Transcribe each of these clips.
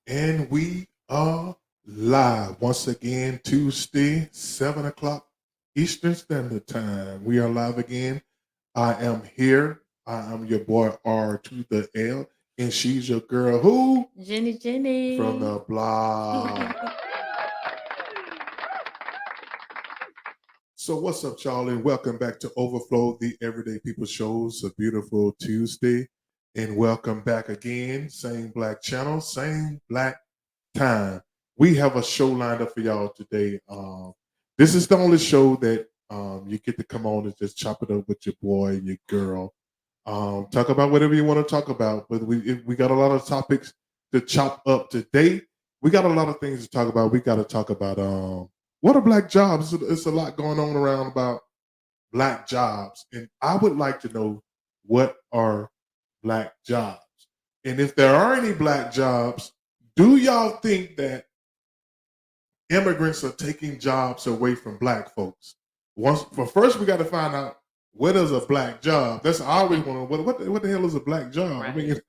And we are live once again, Tuesday, 7 o'clock Eastern Standard Time. We are live again. I am here. I am your boy R to the L, and she's your girl who? Jenny. From the blog. So what's up, y'all, and welcome back to Overflow, the Everyday People Show. It's a beautiful Tuesday, and welcome back again. Same black channel, same black time. We have a show lined up for y'all today. This is the only show that you get to come on and just chop it up with your boy and your girl. Talk about whatever you want to talk about, but we got a lot of topics to chop up today. We got a lot of things to talk about. We got to talk about what are black jobs? It's a lot going on around about black jobs. And I would like to know, what are black jobs? And if there are any black jobs, do y'all think that immigrants are taking jobs away from black folks? First, we got to find out, what is a black job? That's I always want to know, what the hell is a black job? Right. I mean,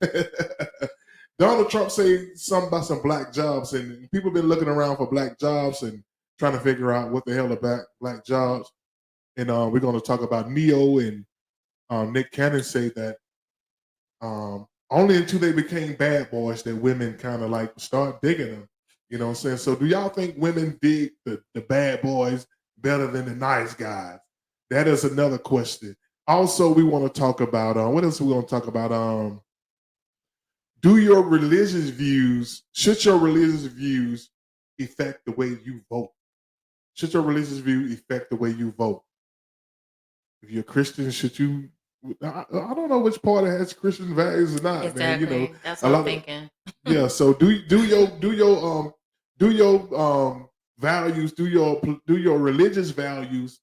Donald Trump said something about some black jobs, and people been looking around for black jobs and trying to figure out what the hell are black jobs. And we're going to talk about Neyo and Nick Cannon say that only until they became bad boys that women kind of like start digging them. You know what I'm saying? So do y'all think women dig the bad boys better than the nice guys? That is another question. Also, we want to talk about, what else we want to talk about? Should your religious views affect the way you vote? Should your religious view affect the way you vote? If you're a Christian, should you? I don't know which part has Christian values or not, exactly. Man. You know, that's what I'm thinking. Yeah. So do your values, do your religious values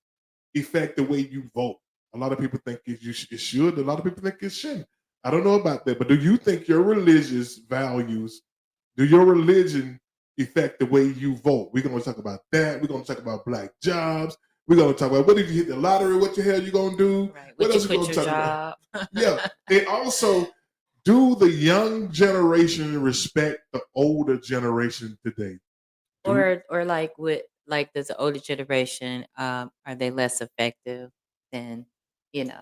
affect the way you vote? A lot of people think it should. A lot of people think it shouldn't. I don't know about that, but do you think your religious values, do your religion affect the way you vote? We're going to talk about that. We're going to talk about black jobs. We're going to talk about, what if you hit the lottery? What the hell you going to do? Right. What else you going to talk about? Yeah. And also, do the young generation respect the older generation today? Or like does the older generation, are they less effective than, than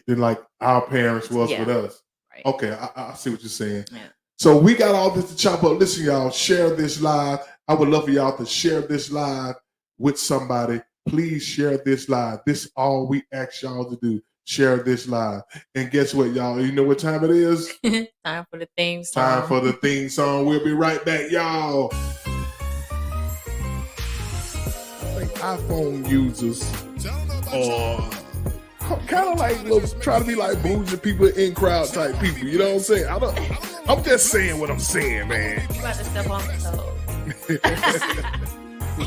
like our parents was with us? Right. Okay, I see what you're saying. Yeah. So we got all this to chop up. Listen, y'all, share this live. I would love for y'all to share this live with somebody. Please share this live. This is all we ask y'all to do. Share this live. And guess what, y'all? You know what time it is? Time for the theme song. Time for the theme song. We'll be right back, y'all. I think iPhone users are kind of like try to be like bougie people, in crowd type people. You know what I'm saying? I'm just saying what I'm saying, man. You about to step on the toe.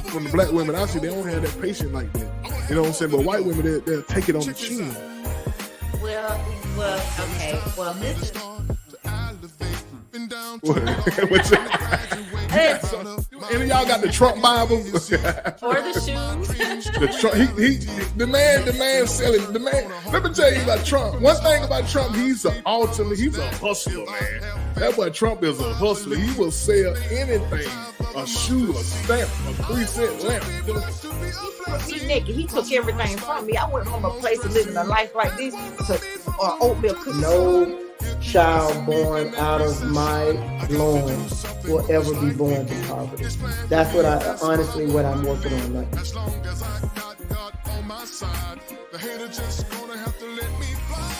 From the black women, I see they don't have that patience like that. You know what I'm saying? But white women, they'll take it on the chin. Well, okay. Well, this is. Any of y'all got the Trump Bible? Or the shoes? The man selling. The man. Let me tell you about Trump. One thing about Trump, he's a hustler, man. That boy Trump is a hustler. He will sell anything. A shoe, a stamp, a 3-cent lamp. See, Nick, he took everything from me. I went from a place of living a life like this to oatmeal cookies. No child born out of my loins will ever be born to poverty. That's what I'm working on right now. As long as I got God on my side, the hater just gonna have to let me fly.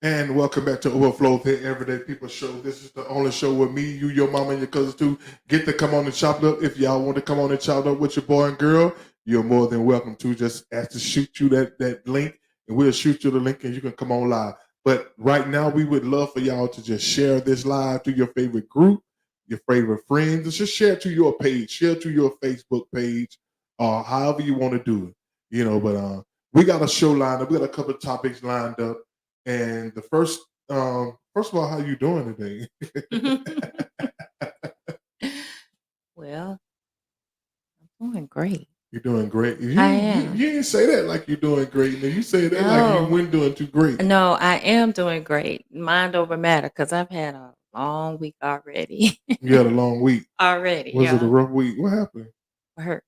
And welcome back to Overflow, the Everyday People Show. This is the only show where me, you, your mama, and your cousins too get to come on and chop it up. If y'all want to come on and chop it up with your boy and girl, you're more than welcome to. Just ask to shoot you that link, and we'll shoot you the link, and you can come on live. But right now, we would love for y'all to just share this live to your favorite group, your favorite friends. Just share it to your page, share it to your Facebook page, or however you want to do it. You know, but we got a show lined up. We got a couple of topics lined up. And the first of all, how you doing today? Well, I'm doing great. You're doing great. I am. You didn't say that like you're doing great. Now you say that like you weren't doing too great. No, I am doing great. Mind over matter, because I've had a long week already. You had a long week. Already, Was it a yeah. rough week? What happened? Hurt.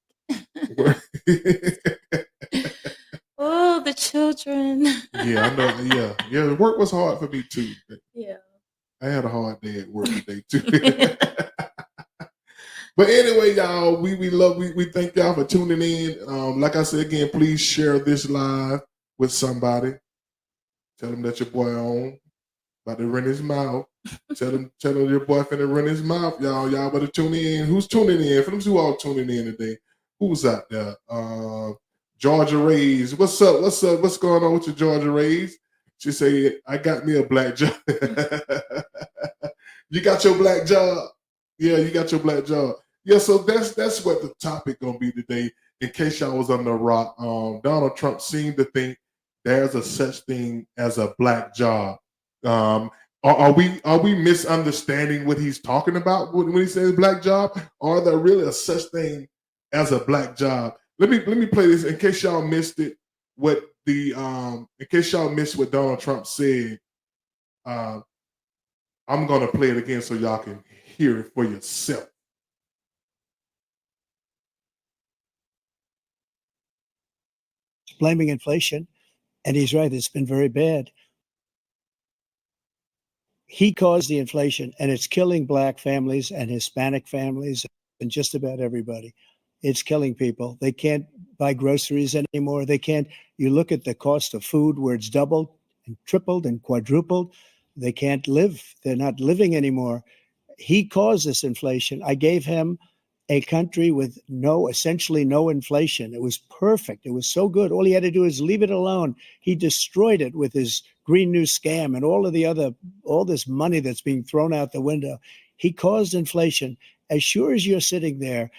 Oh, the children. Yeah, I know. Yeah. The work was hard for me too. Yeah. I had a hard day at work today too. But anyway, y'all, we thank y'all for tuning in. Like I said again, please share this live with somebody. Tell them that your boy on about to run his mouth. Tell them your boy finna run his mouth, y'all. Y'all better tune in. Who's tuning in? For them who all tuning in today, who's out there? Georgia Rays. What's up? What's going on with your Georgia Rays? She say, I got me a black job. You got your black job? Yeah, you got your black job. Yeah, so that's what the topic gonna be today. In case y'all was on the rock, Donald Trump seemed to think there's a such thing as a black job. Are we misunderstanding what he's talking about when he says black job? Or are there really a such thing as a black job? Let me play this in case y'all missed it. In case y'all missed what Donald Trump said, I'm gonna play it again so y'all can hear it for yourself. Blaming inflation, and he's right, it's been very bad. He caused the inflation, and it's killing Black families and Hispanic families and just about everybody. It's killing people. They can't buy groceries anymore. They can't. You look at the cost of food where it's doubled and tripled and quadrupled. They can't live. They're not living anymore. He caused this inflation. I gave him a country with essentially no inflation. It was perfect. It was so good. All he had to do is leave it alone. He destroyed it with his Green New Scam and all this money that's being thrown out the window. He caused inflation. As sure as you're sitting there,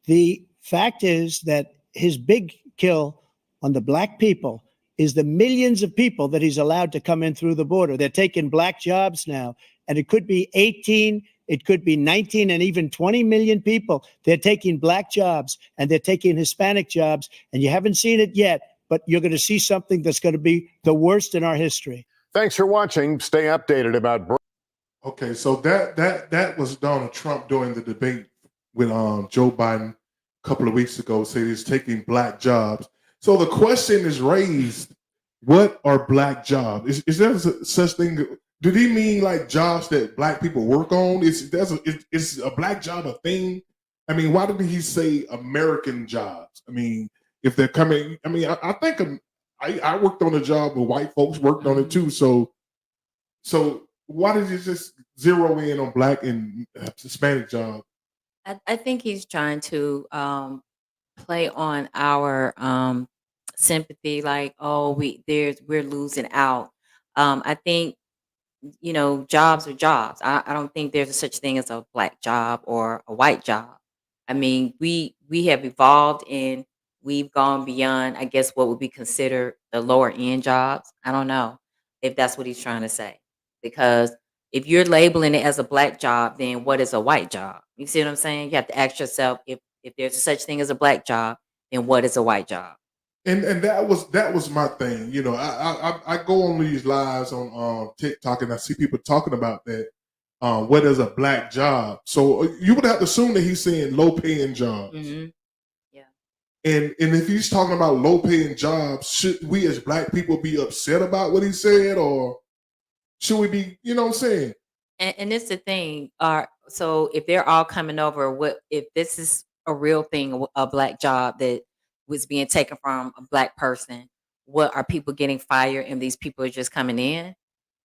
the fact is that his big kill on the Black people is the millions of people that he's allowed to come in through the border. They're taking Black jobs now, and it could be 18, it could be 19, and even 20 million people. They're taking Black jobs, and they're taking Hispanic jobs, and you haven't seen it yet, but you're going to see something that's going to be the worst in our history. Thanks for watching. Stay updated about. Okay, so that was Donald Trump during the debate with Joe Biden a couple of weeks ago. Said he's taking Black jobs. So the question is raised: what are Black jobs? Is there such thing? Did he mean like jobs that Black people work on? Is a Black job a thing? I mean, why didn't he say American jobs? I mean, if they're coming, I mean, I think I worked on a job where white folks worked on it too. So why did you just zero in on Black and Hispanic jobs? I think he's trying to play on our sympathy, like, oh, we're losing out. I think, jobs are jobs. I don't think there's a such thing as a Black job or a white job. I mean, we have evolved and we've gone beyond, I guess, what would be considered the lower end jobs. I don't know if that's what he's trying to say. Because if you're labeling it as a Black job, then what is a white job? You see what I'm saying? You have to ask yourself, if there's a such thing as a Black job, then what is a white job? And that was my thing. I go on these lives on TikTok and I see people talking about that. What is a Black job? So you would have to assume that he's saying low paying jobs. Mm-hmm. Yeah. And if he's talking about low paying jobs, should we as Black people be upset about what he said, or should we be? You know what I'm saying? And it's the thing. So if they're all coming over, what if this is a real thing, a Black job that was being taken from a Black person? What are people getting fired, and these people are just coming in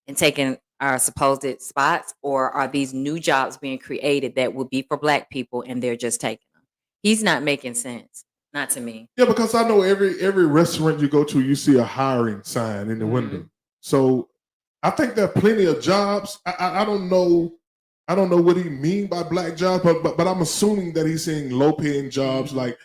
and taking our supposed spots, or are these new jobs being created that will be for Black people and they're just taking them? He's not making sense, not to me. Yeah, because I know every restaurant you go to, you see a hiring sign in the window. So I think there are plenty of jobs. I don't know what he mean by Black jobs, but I'm assuming that he's saying low paying jobs. Like,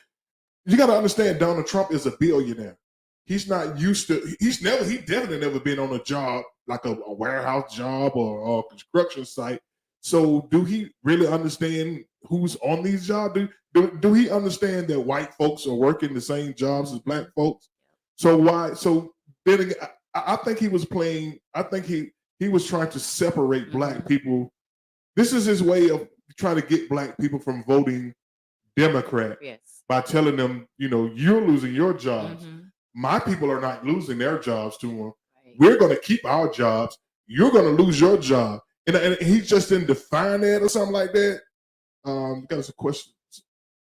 you got to understand, Donald Trump is a billionaire. He's not used to. He definitely never been on a job like a warehouse job or a construction site. So do he really understand who's on these jobs? Do he understand that white folks are working the same jobs as Black folks? So why? So then again, I think he was playing. I think he was trying to separate Black people This is his way of trying to get black people from voting Democrat Yes. by telling them, you're losing your jobs. Mhm. My people are not losing their jobs to them. Right. We're going to keep our jobs. You're going to lose your job. And he just didn't define that or something like that. Got us a question.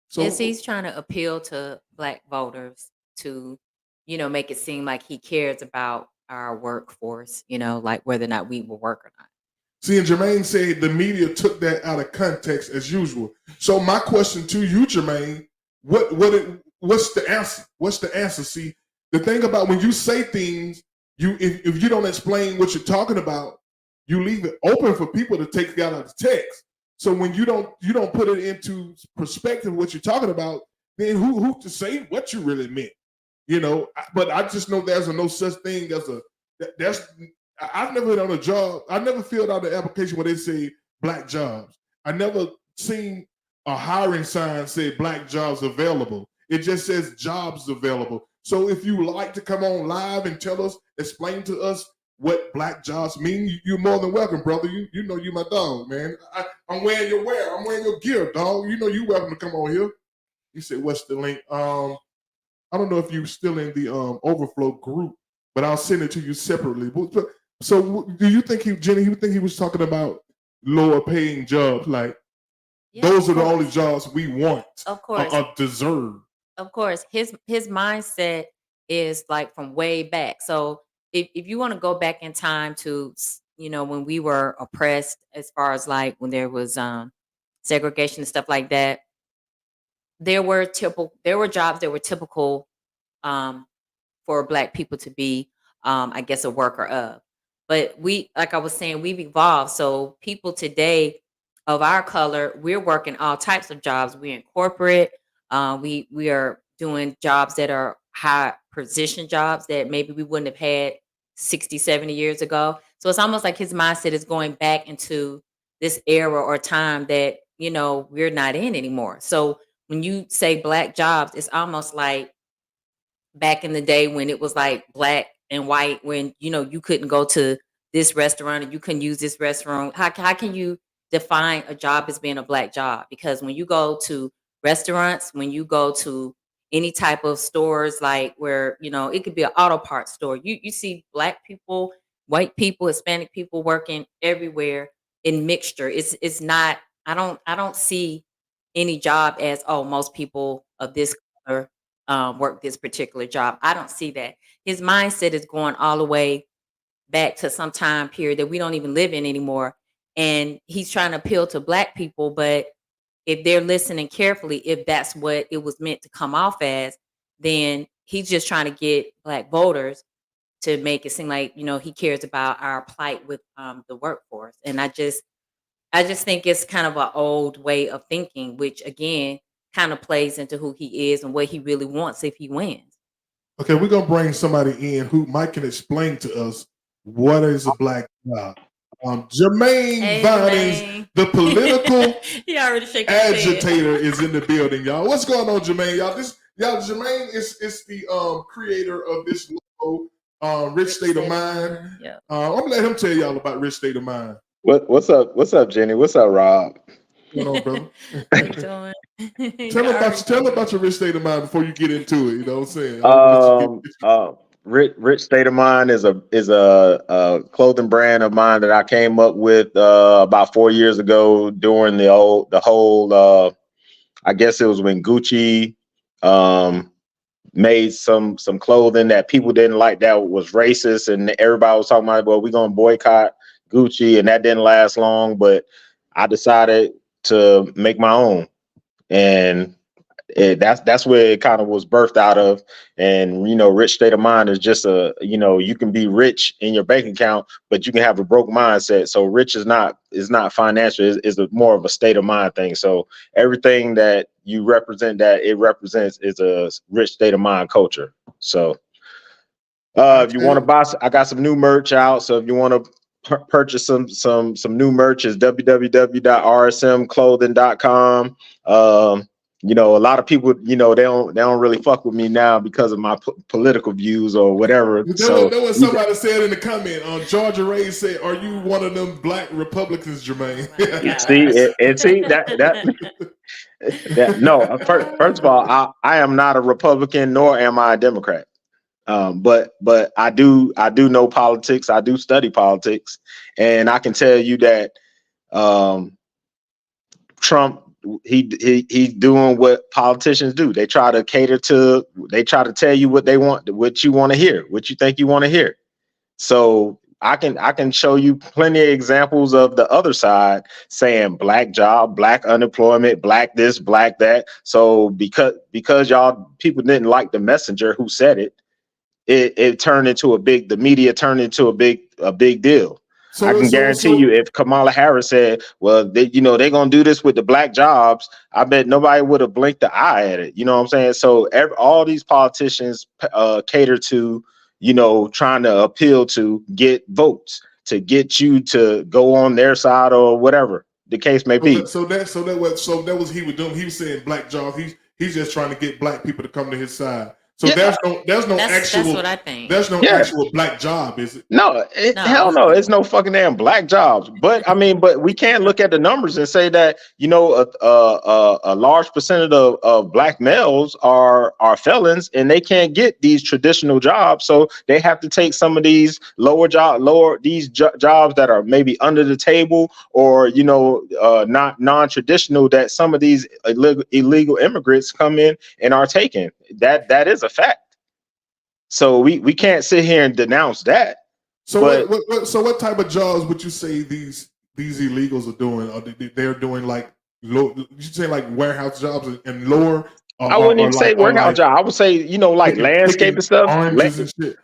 So Yes, he's trying to appeal to black voters to, make it seem like he cares about our workforce, like whether or not we will work or not. see, and Jermaine said the media took that out of context as usual. So my question to you, Jermaine, what's the answer? What's the answer? See, the thing about when you say things, if you don't explain what you're talking about, you leave it open for people to take it out of the text. So when you don't put it into perspective what you're talking about, then who to say what you really meant? But I just know there's no such thing as I've never been on a job. I never filled out an application where they say black jobs. I never seen a hiring sign say black jobs available. It just says jobs available. So if you like to come on live and explain to us what black jobs mean, you're more than welcome, brother. You know you my dog, man. I'm wearing your wear. I'm wearing your gear, dog. You welcome to come on here. He said, what's the link? I don't know if you're still in the Overflow group, but I'll send it to you separately. So do you think Jenny, you think he was talking about lower paying jobs? Like those are the only jobs we want, of course, or deserve. Of course, his mindset is like from way back. So if you want to go back in time to, when we were oppressed, as far as like when there was segregation and stuff like that, there were jobs that were typical for black people to be, I guess, a worker of. But like I was saying, we've evolved. So people today of our color, we're working all types of jobs. We're in corporate. We are doing jobs that are high position jobs that maybe we wouldn't have had 60, 70 years ago. So it's almost like his mindset is going back into this era or time that, we're not in anymore. So when you say black jobs, it's almost like back in the day when it was like black and white, when, you couldn't go to this restaurant or you couldn't use this restaurant. How can you define a job as being a black job? Because when you go to restaurants, when you go to any type of stores, like where, it could be an auto parts store, you see black people, white people, Hispanic people working everywhere in mixture. It's not, I don't see any job as, oh, most people of this color work this particular job. I don't see that. His mindset is going all the way back to some time period that we don't even live in anymore. And he's trying to appeal to black people, but if they're listening carefully, if that's what it was meant to come off as, then he's just trying to get black voters to make it seem like, he cares about our plight with the workforce. And I just think it's kind of an old way of thinking, which again kind of plays into who he is and what he really wants if he wins. Okay, we're gonna bring somebody in who might can explain to us what is a black job. Jermaine Vinings, the political he already shaking agitator, is in the building, y'all. What's going on, Jermaine? Jermaine is the creator of this logo, Rich State of Mind. Yeah. I'm gonna let him tell y'all about Rich State of Mind. What's up? What's up, Jenny? What's up, Rob? What's going on, brother? How you doing? Tell about your Rich State of Mind before you get into it. You know what I'm saying? Rich State of Mind is a clothing brand of mine that I came up with about 4 years ago during the whole I guess it was when Gucci made some clothing that people didn't like, that was racist, and everybody was talking about, well, we're gonna boycott Gucci, and that didn't last long. But I decided to make my own, and that's where it kind of was birthed out of. And Rich State of Mind is just you can be rich in your bank account, but you can have a broke mindset. So rich is not financial, is more of a state of mind thing. So everything that you represent, that it represents, is a rich state of mind culture. So if you want to buy, I got some new merch out. So if you want to purchase some new merch, is www.rsmclothing.com. you know, a lot of people, you know, they don't really fuck with me now because of my political views or whatever. So That was somebody said in the comment. Georgia Ray said, "Are you one of them black Republicans, Jermaine?" see that no. First of all, I am not a Republican, nor am I a Democrat. But I do know politics. I do study politics, and I can tell you that Trump, he's doing what politicians do. They try to tell you what they want, what you want to hear, what you think you want to hear. So I can show you plenty of examples of the other side saying black job, black unemployment, black this, black that. So because y'all people didn't like the messenger who said it, it turned into the media turned into a big deal. I can guarantee you, if Kamala Harris said, well, they're going to do this with the black jobs, I bet nobody would have blinked the eye at it. You know what I'm saying? So all these politicians cater to, trying to appeal to get votes, to get you to go on their side or whatever the case may be. So that was he was doing. He was saying black jobs. He's just trying to get black people to come to his side. So there's no actual. That's what I think. There's no actual black job, is it? No, hell no. It's no fucking damn black jobs. But but we can't look at the numbers and say that a large percentage of black males are felons and they can't get these traditional jobs. So they have to take some of these jobs that are maybe under the table or not non-traditional that some of these illegal immigrants come in and are taking. That is a fact. So we can't sit here and denounce that. So what type of jobs would you say these illegals are doing? Or they're doing like you say like warehouse jobs and lower? I wouldn't even say warehouse job. I would say like landscaping stuff, oranges and shit.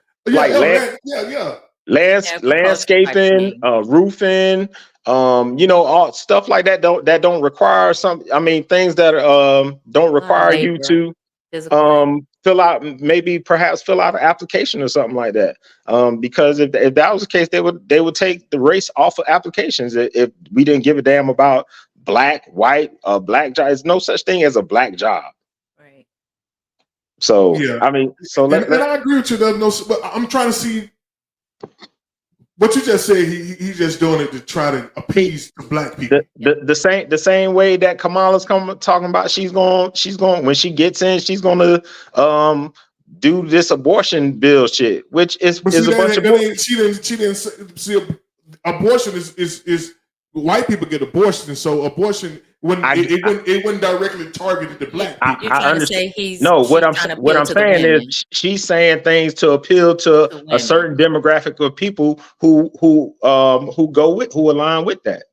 Landscaping, roofing, all stuff like that don't require things that don't require you to fill out an application or something like that. Because if that was the case, they would take the race off of applications if we didn't give a damn about black, white, black job. There's no such thing as a black job. Right. So yeah. I agree with you. But I'm trying to see what you just said. He's just doing it to try to appease the black people. The same way that Kamala's talking about she's going when she gets in, she's going to do this abortion bill shit, which is a bunch of bullshit. She didn't see abortion is white people get abortion, so abortion it wouldn't directly target the black people. You're trying to say what I'm saying is she's saying things to appeal to a certain demographic of people who align with that.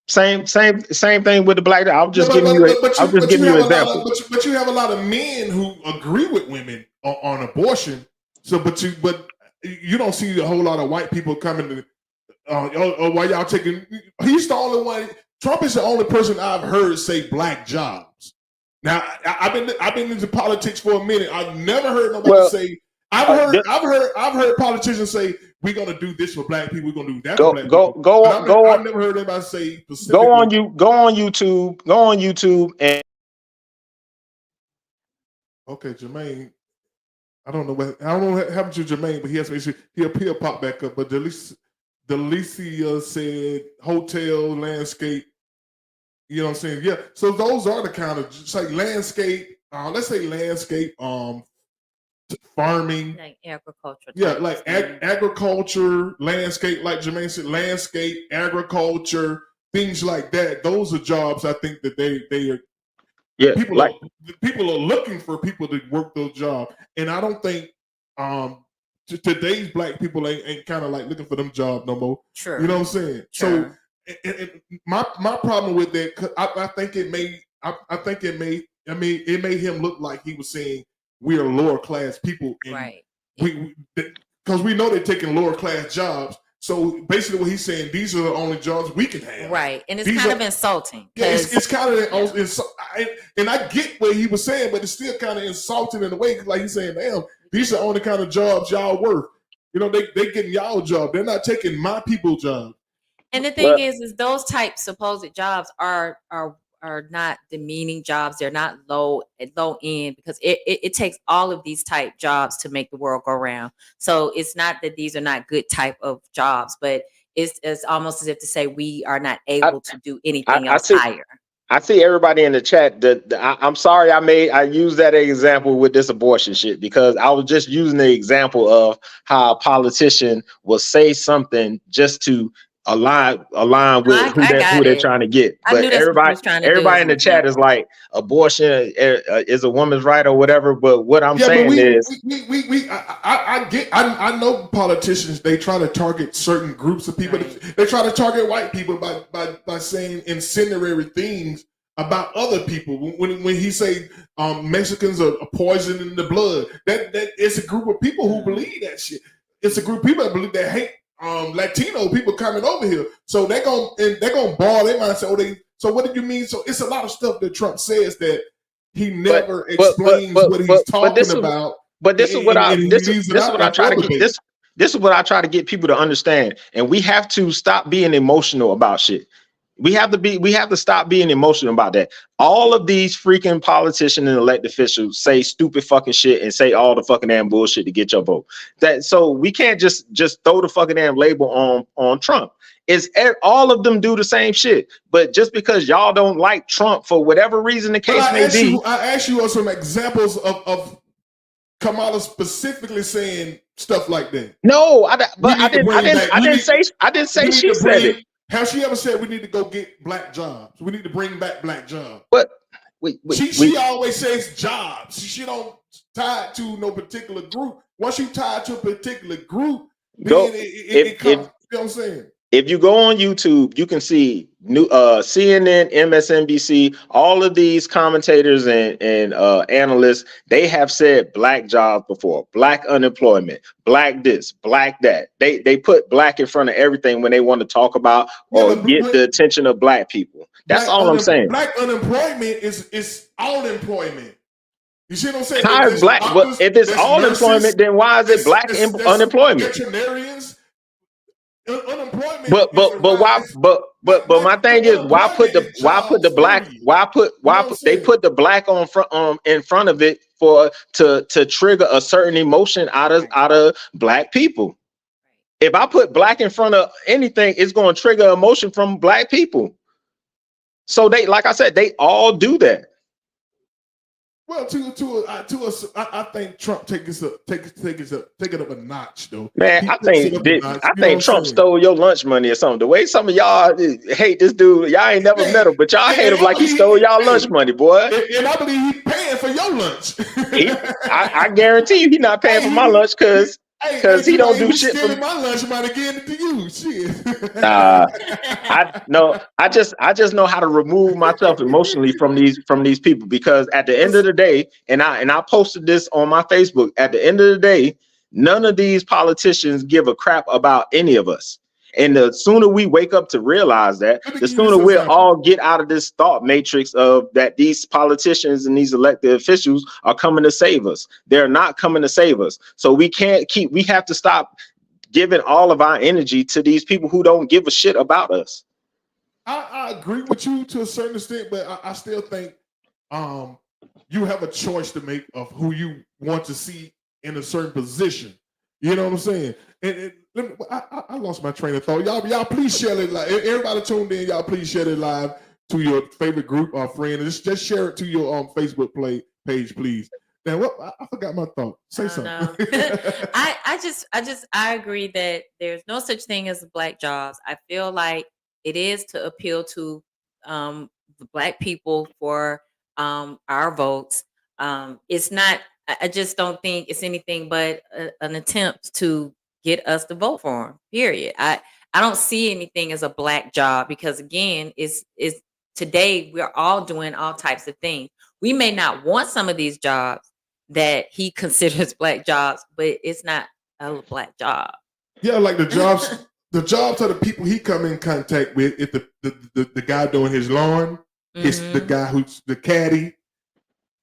Same thing with the black. I'll just give you an example. But you have a lot of men who agree with women on abortion. So, but you don't see a whole lot of white people coming to. Why y'all taking? He's the only one. Trump is the only person I've heard say black jobs. Now I've been into politics for a minute. I've never heard nobody say. I've heard politicians say we're gonna do this for black people. We're gonna do that for black people. I've never heard anybody say. Go on YouTube and. Okay, Jermaine. I don't know what happened to Jermaine, but he'll pop back up. But Delicia said hotel, landscape. You know what I'm saying? Yeah. So those are the kind of say landscape. Let's say landscape. Farming, like agriculture. Yeah, like agriculture, landscape. Like Jermaine said, landscape, agriculture, things like that. Those are jobs I think that they are. Yeah, people are looking for people to work those jobs, and I don't think today's black people ain't kind of like looking for them jobs no more. Sure. You know what I'm saying? Sure. So and my problem with that, cause I think it made him look like he was saying we are lower class people, and right? Because we know they're taking lower class jobs. So basically, what he's saying, these are the only jobs we can have, right? And it's kind of insulting. Yeah, it's kind of and I get what he was saying, but it's still kind of insulting in a way, like he's saying, "Damn, these are the only kind of jobs y'all work." They getting y'all job. They're not taking my people's job. And the thing is those type supposed jobs are are not demeaning jobs. They're not low end, because it takes all of these type jobs to make the world go round. So it's not that these are not good type of jobs, but it's almost as if to say we are not able to do anything else higher. I see everybody in the chat I'm sorry I used that example with this abortion shit, because I was just using the example of how a politician will say something just to align with who they're trying to get. But everybody in the chat is like, abortion is a woman's right or whatever. But what I'm saying is, I know politicians, they try to target certain groups of people. Right. They try to target white people by saying incendiary things about other people. When he say Mexicans are poisoning the blood, that it's a group of people who believe that shit. It's a group of people that believe, that hate Latino people coming over here. So they're gonna ball their mind and say, so what did you mean? So it's a lot of stuff that Trump says that he never explains what he's talking about. But this is what I try to get people to understand. And we have to stop being emotional about shit. We have to stop being emotional about that. All of these freaking politicians and elected officials say stupid fucking shit and say all the fucking damn bullshit to get your vote. So we can't just throw the fucking damn label on Trump. All of them do the same shit. But just because y'all don't like Trump for whatever reason the case may be. I asked you some examples of Kamala specifically saying stuff like that. No, I didn't say she said it. Has she ever said we need to go get black jobs? We need to bring back black jobs. But she always says jobs. She don't tie it to no particular group. Once you tie it to a particular group, then it comes. You know what I'm saying? If you go on YouTube, you can see CNN, MSNBC, all of these commentators and analysts, they have said black jobs before, black unemployment, black this, black that. They put black in front of everything when they want to talk about or get the attention of black people. That's all I'm saying. Black unemployment is all employment. You see what I'm saying? How is black? If it's all employment, then why is it black unemployment? Veterinarians. Unemployment, but my thing is, why put the black in front of it to trigger a certain emotion out of black people. If I put black in front of anything, it's going to trigger emotion from black people. So like I said, they all do that. Well, I think Trump take it up a notch, though. Man, I think Trump stole your lunch money or something. The way some of y'all hate this dude, y'all ain't never met him, but y'all hate him like he stole y'all lunch money, boy. And I believe he's paying for your lunch. I guarantee you, he's not paying for my lunch because he don't do shit for my lunch money, giving it to you. Shit. I just know how to remove myself emotionally from these people, because at the end of the day, and I posted this on my Facebook, at the end of the day, none of these politicians give a crap about any of us. And the sooner we wake up to realize that, the sooner we'll all get out of this thought matrix of that these politicians and these elected officials are coming to save us. They're not coming to save us. So we have to stop giving all of our energy to these people who don't give a shit about us. I agree with you to a certain extent, but I still think you have a choice to make of who you want to see in a certain position. You know what I'm saying? I lost my train of thought. Y'all please share it live. Everybody tuned in, y'all please share it live to your favorite group or friend. And just share it to your Facebook page, please. Now, I forgot my thought. Say something. I agree that there's no such thing as black jobs. I feel like it is to appeal to the black people for our votes. It's not. I just don't think it's anything but an attempt to get us to vote for him. Period. I don't see anything as a black job, because again, is today we're all doing all types of things. We may not want some of these jobs that he considers black jobs, but it's not a black job. Yeah, like the jobs. The jobs are the people he come in contact with. If the guy doing his lawn, it's the guy who's the caddy.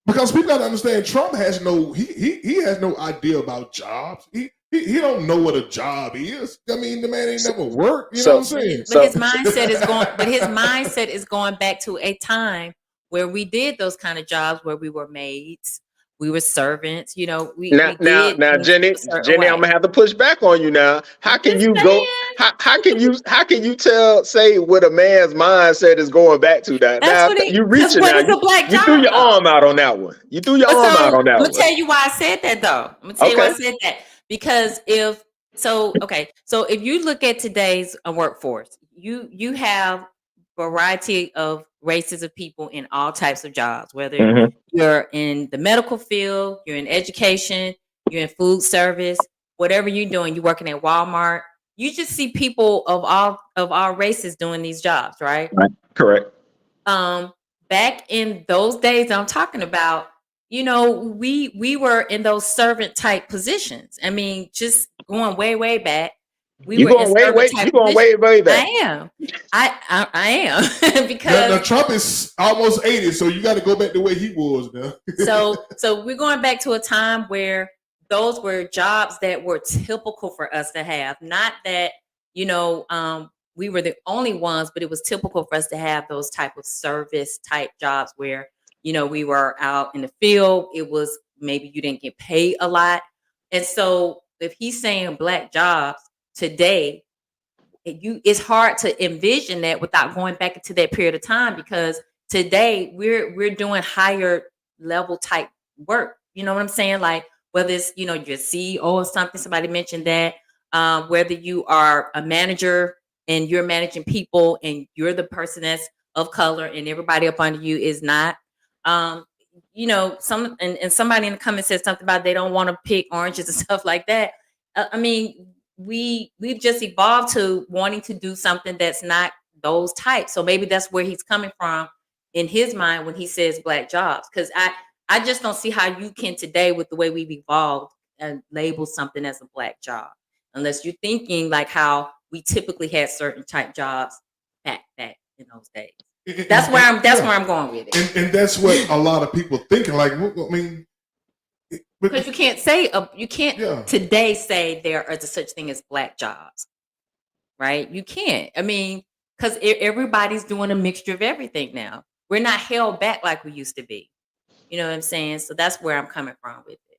Because people gotta understand, Trump has he has no idea about jobs. He don't know what a job is. I mean, the man ain't never worked. You so- know what I'm saying? But his mindset is going. But his mindset is going back to a time where we did those kind of jobs, where we were maids, we were servants. You know, we Now, did things Jenny, a certain Jenny, way. I'm gonna have to push back on you now. How can Just you go? saying. How can you say what a man's mindset is going back to that? That's Now what it. you Because reaching what now. is a black You job? threw your though? arm out on that one. You threw your But arm out on that I'm one. gonna tell you why I said that though. I'm gonna tell you why I said that. Because if you look at today's workforce, you have variety of races of people in all types of jobs, whether Mhm. you're in the medical field, you're in education, you're in food service, whatever you're doing, you're working at Walmart. You just see people of all races doing these jobs, right? Right. Correct. Back in those days I'm talking about, you know, we were in those servant type positions. I mean, just going way back, we You were in going way servant type you going positions. way back. I am. I am Now, because Trump is almost 80, so you got to go back the way he was now. so we're going back to a time where those were jobs that were typical for us to have. Not that, you know, we were the only ones, but it was typical for us to have those type of service type jobs where, you know, we were out in the field. It was maybe you didn't get paid a lot. And so if he's saying black jobs today, it's hard to envision that without going back into that period of time, because today we're doing higher level type work. You know what I'm saying? Like whether it's, you know, your CEO or something, somebody mentioned that, whether you are a manager and you're managing people and you're the person that's of color and everybody up under you is not. You know, and somebody in the comments said something about they don't want to pick oranges and stuff like that. I mean, we've just evolved to wanting to do something that's not those types. So maybe that's where he's coming from in his mind when he says black jobs. Because I just don't see how you can today, with the way we've evolved, and label something as a black job, unless you're thinking like how we typically had certain type jobs back in those days. That's where I'm going with it. And that's what a lot of people thinking. Like, I mean, Because you can't today say there is such thing as black jobs, right? You can't. I mean, because everybody's doing a mixture of everything now. We're not held back like we used to be. You know what I'm saying? So that's where I'm coming from with it.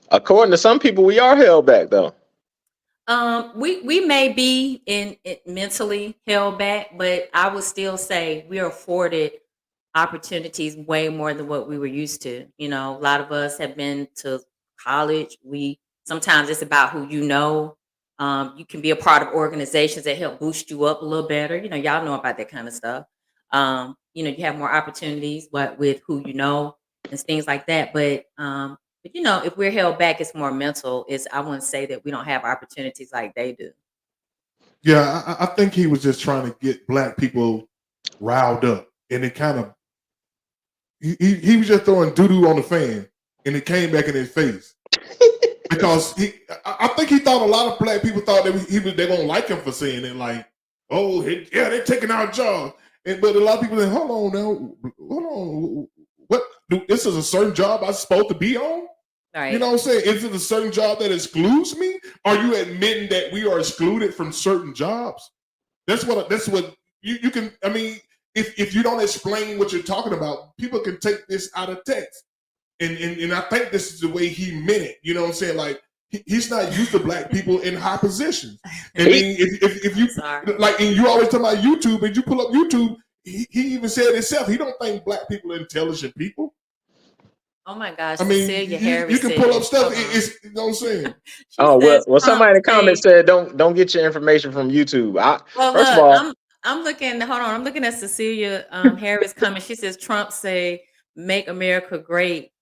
According to some people, we are held back though. We may be in it mentally held back, but I would still say we are afforded opportunities way more than what we were used to. You know, a lot of us have been to college. Sometimes it's about who you know. You can be a part of organizations that help boost you up a little better. You know, y'all know about that kind of stuff. You know, you have more opportunities, with who you know and things like that. But you know, if we're held back, it's more mental. I wouldn't say that we don't have opportunities like they do. Yeah, I think he was just trying to get black people riled up, and it kind of he was just throwing doo-doo on the fan, and it came back in his face because I think he thought a lot of black people thought that they won't like him for saying it, like, oh yeah, they're taking our job, but a lot of people say, hold on, what? This is a certain job I'm supposed to be on. Right. You know what I'm saying? Is it a certain job that excludes me? Are you admitting that we are excluded from certain jobs? That's what you can. I mean, if you don't explain what you're talking about, people can take this out of text. And I think this is the way he meant it. You know what I'm saying? Like he's not used to black people in high positions. I mean, if you like, and you always talk about YouTube, and you pull up YouTube, he even said himself, he don't think black people are intelligent people. Oh my gosh! I mean, you can pull up stuff. You know what I'm saying? Well, somebody in the comments said, "Don't get your information from YouTube." First of all, I'm looking. Hold on, I'm looking at Cecilia Harris comment. She says Trump say "Make America Great."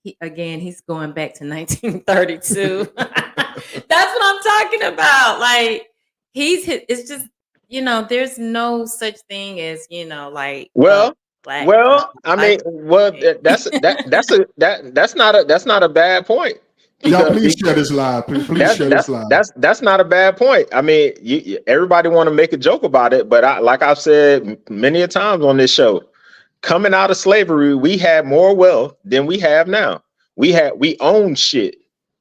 He's going back to 1932. That's what I'm talking about. Like it's just, you know, there's no such thing as, you know, like black. I mean, that's not a bad point. Y'all please share this live. Please share this live. That's not a bad point. I mean, everybody want to make a joke about it, but like I've said many a times on this show, coming out of slavery, we had more wealth than we have now. We owned shit.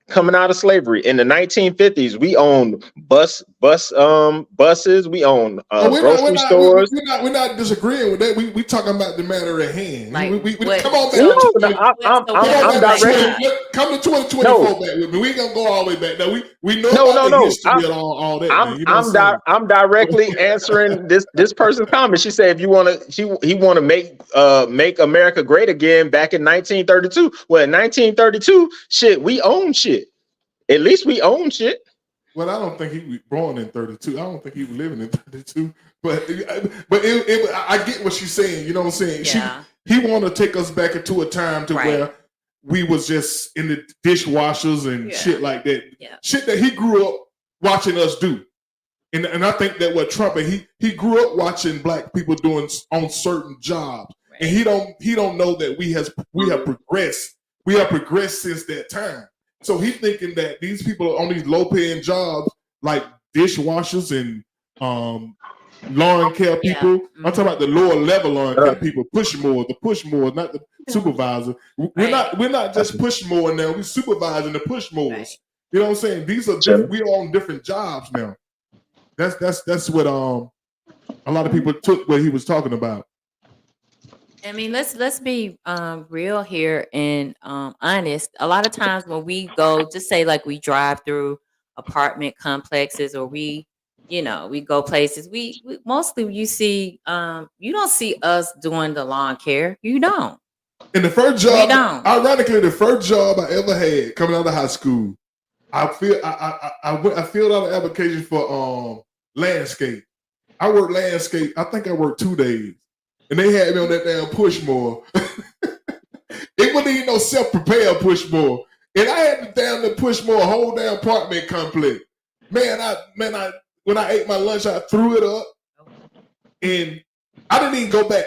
coming out of slavery. In the 1950s, we owned buses, we owned grocery stores. We're not disagreeing with that. We talking about the matter at hand. Like, Come on back. Come to 2024 back with me. We ain't gonna go all the way back. Now we know about the history and all that. I'm directly answering this person's comment. She said, if you want to, he want to make America great again back in 1932. Well, in 1932, shit, we own shit. At least we own shit. Well, I don't think he was born in 32. I don't think he was living in 32. But I get what she's saying. You know what I'm saying? Yeah. He want to take us back into a time to where we was just in the dishwashers and shit like that. Yeah. Shit that he grew up watching us do. And I think that what Trump, he grew up watching black people doing on certain jobs. Right. And he don't know that we have progressed. We have progressed since that time. So he's thinking that these people on these low-paying jobs, like dishwashers and lawn care people. I'm talking about the lower level lawn care people, the push more, not the supervisor. We're not just push more now. We're supervising the push mores. Right. You know what I'm saying? These are we are on different jobs now. That's what a lot of people took what he was talking about. I mean, let's be real here and honest. A lot of times when we go, just say like we drive through apartment complexes or we go places, we mostly you see you don't see us doing the lawn care. You don't. And the first job, ironically, the first job I ever had coming out of high school, I filled out an application for landscape. I worked landscape. I think I worked 2 days. And they had me on that damn push mower. It wasn't even no self-propelled push mower. And I had to damn push mower a whole damn apartment complex. Man, when I ate my lunch, I threw it up. And I didn't even go back.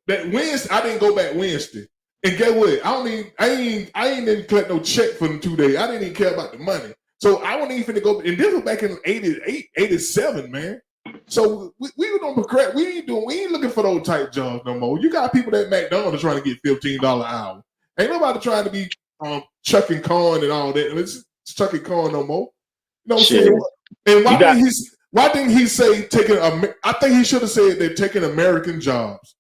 That Wednesday, I didn't go back Wednesday. And guess what? I ain't even collect no check for them 2 days. I didn't even care about the money. So I wasn't even finna go. And this was back in 88, 87, man. So we don't progress. We ain't looking for those type jobs no more. You got people at McDonald's trying to get $15 an hour. Ain't nobody trying to be chucking corn and all that. It's chucking corn no more. You know what I'm saying? And why didn't he say taking? I think he should have said they're taking American jobs.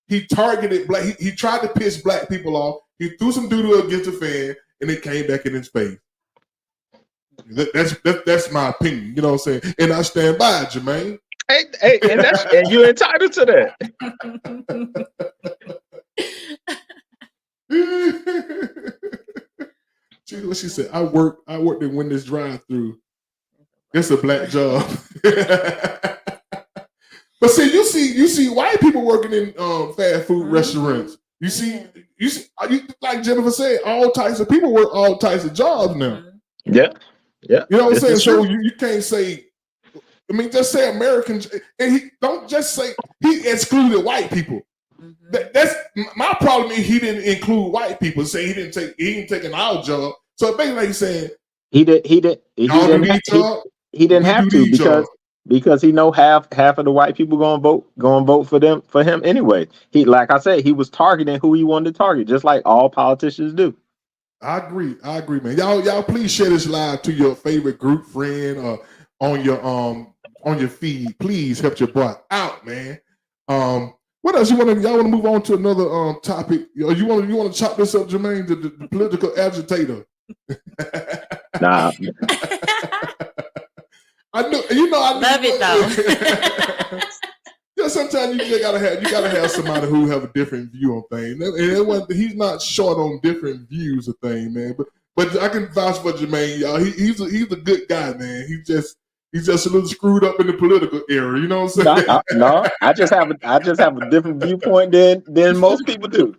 He targeted black. He tried to piss black people off. He threw some doo-doo against the fan, and it came back in his face. That's my opinion. You know what I'm saying? And I stand by it, Jermaine. Hey, and you're entitled to that. See what she said. I worked in Wendy's drive-through. It's a black job. But see, you see white people working in fast food restaurants. You see, like Jennifer said, all types of people work all types of jobs now. Yeah. You know what I'm saying? So you can't say, I mean, just say Americans, and he don't just say he excluded white people. That's my problem. Is he didn't include white people. Say he didn't take an our job. So basically, he's saying he didn't have to because he know half of the white people gonna vote for him anyway. He, like I said, he was targeting who he wanted to target, just like all politicians do. I agree, man. Y'all please share this live to your favorite group friend or on your feed. Please help your boy out, man. What else y'all want to move on to another topic? You want to chop this up, Jermaine, the political agitator? Nah. I love it though. Yeah, sometimes you gotta have somebody who have a different view on things, and he's not short on different views of things, man. But I can vouch for Jermaine, y'all. He's a good guy, man. He's just a little screwed up in the political era. You know what I'm saying? No, I just have a different viewpoint than most people do.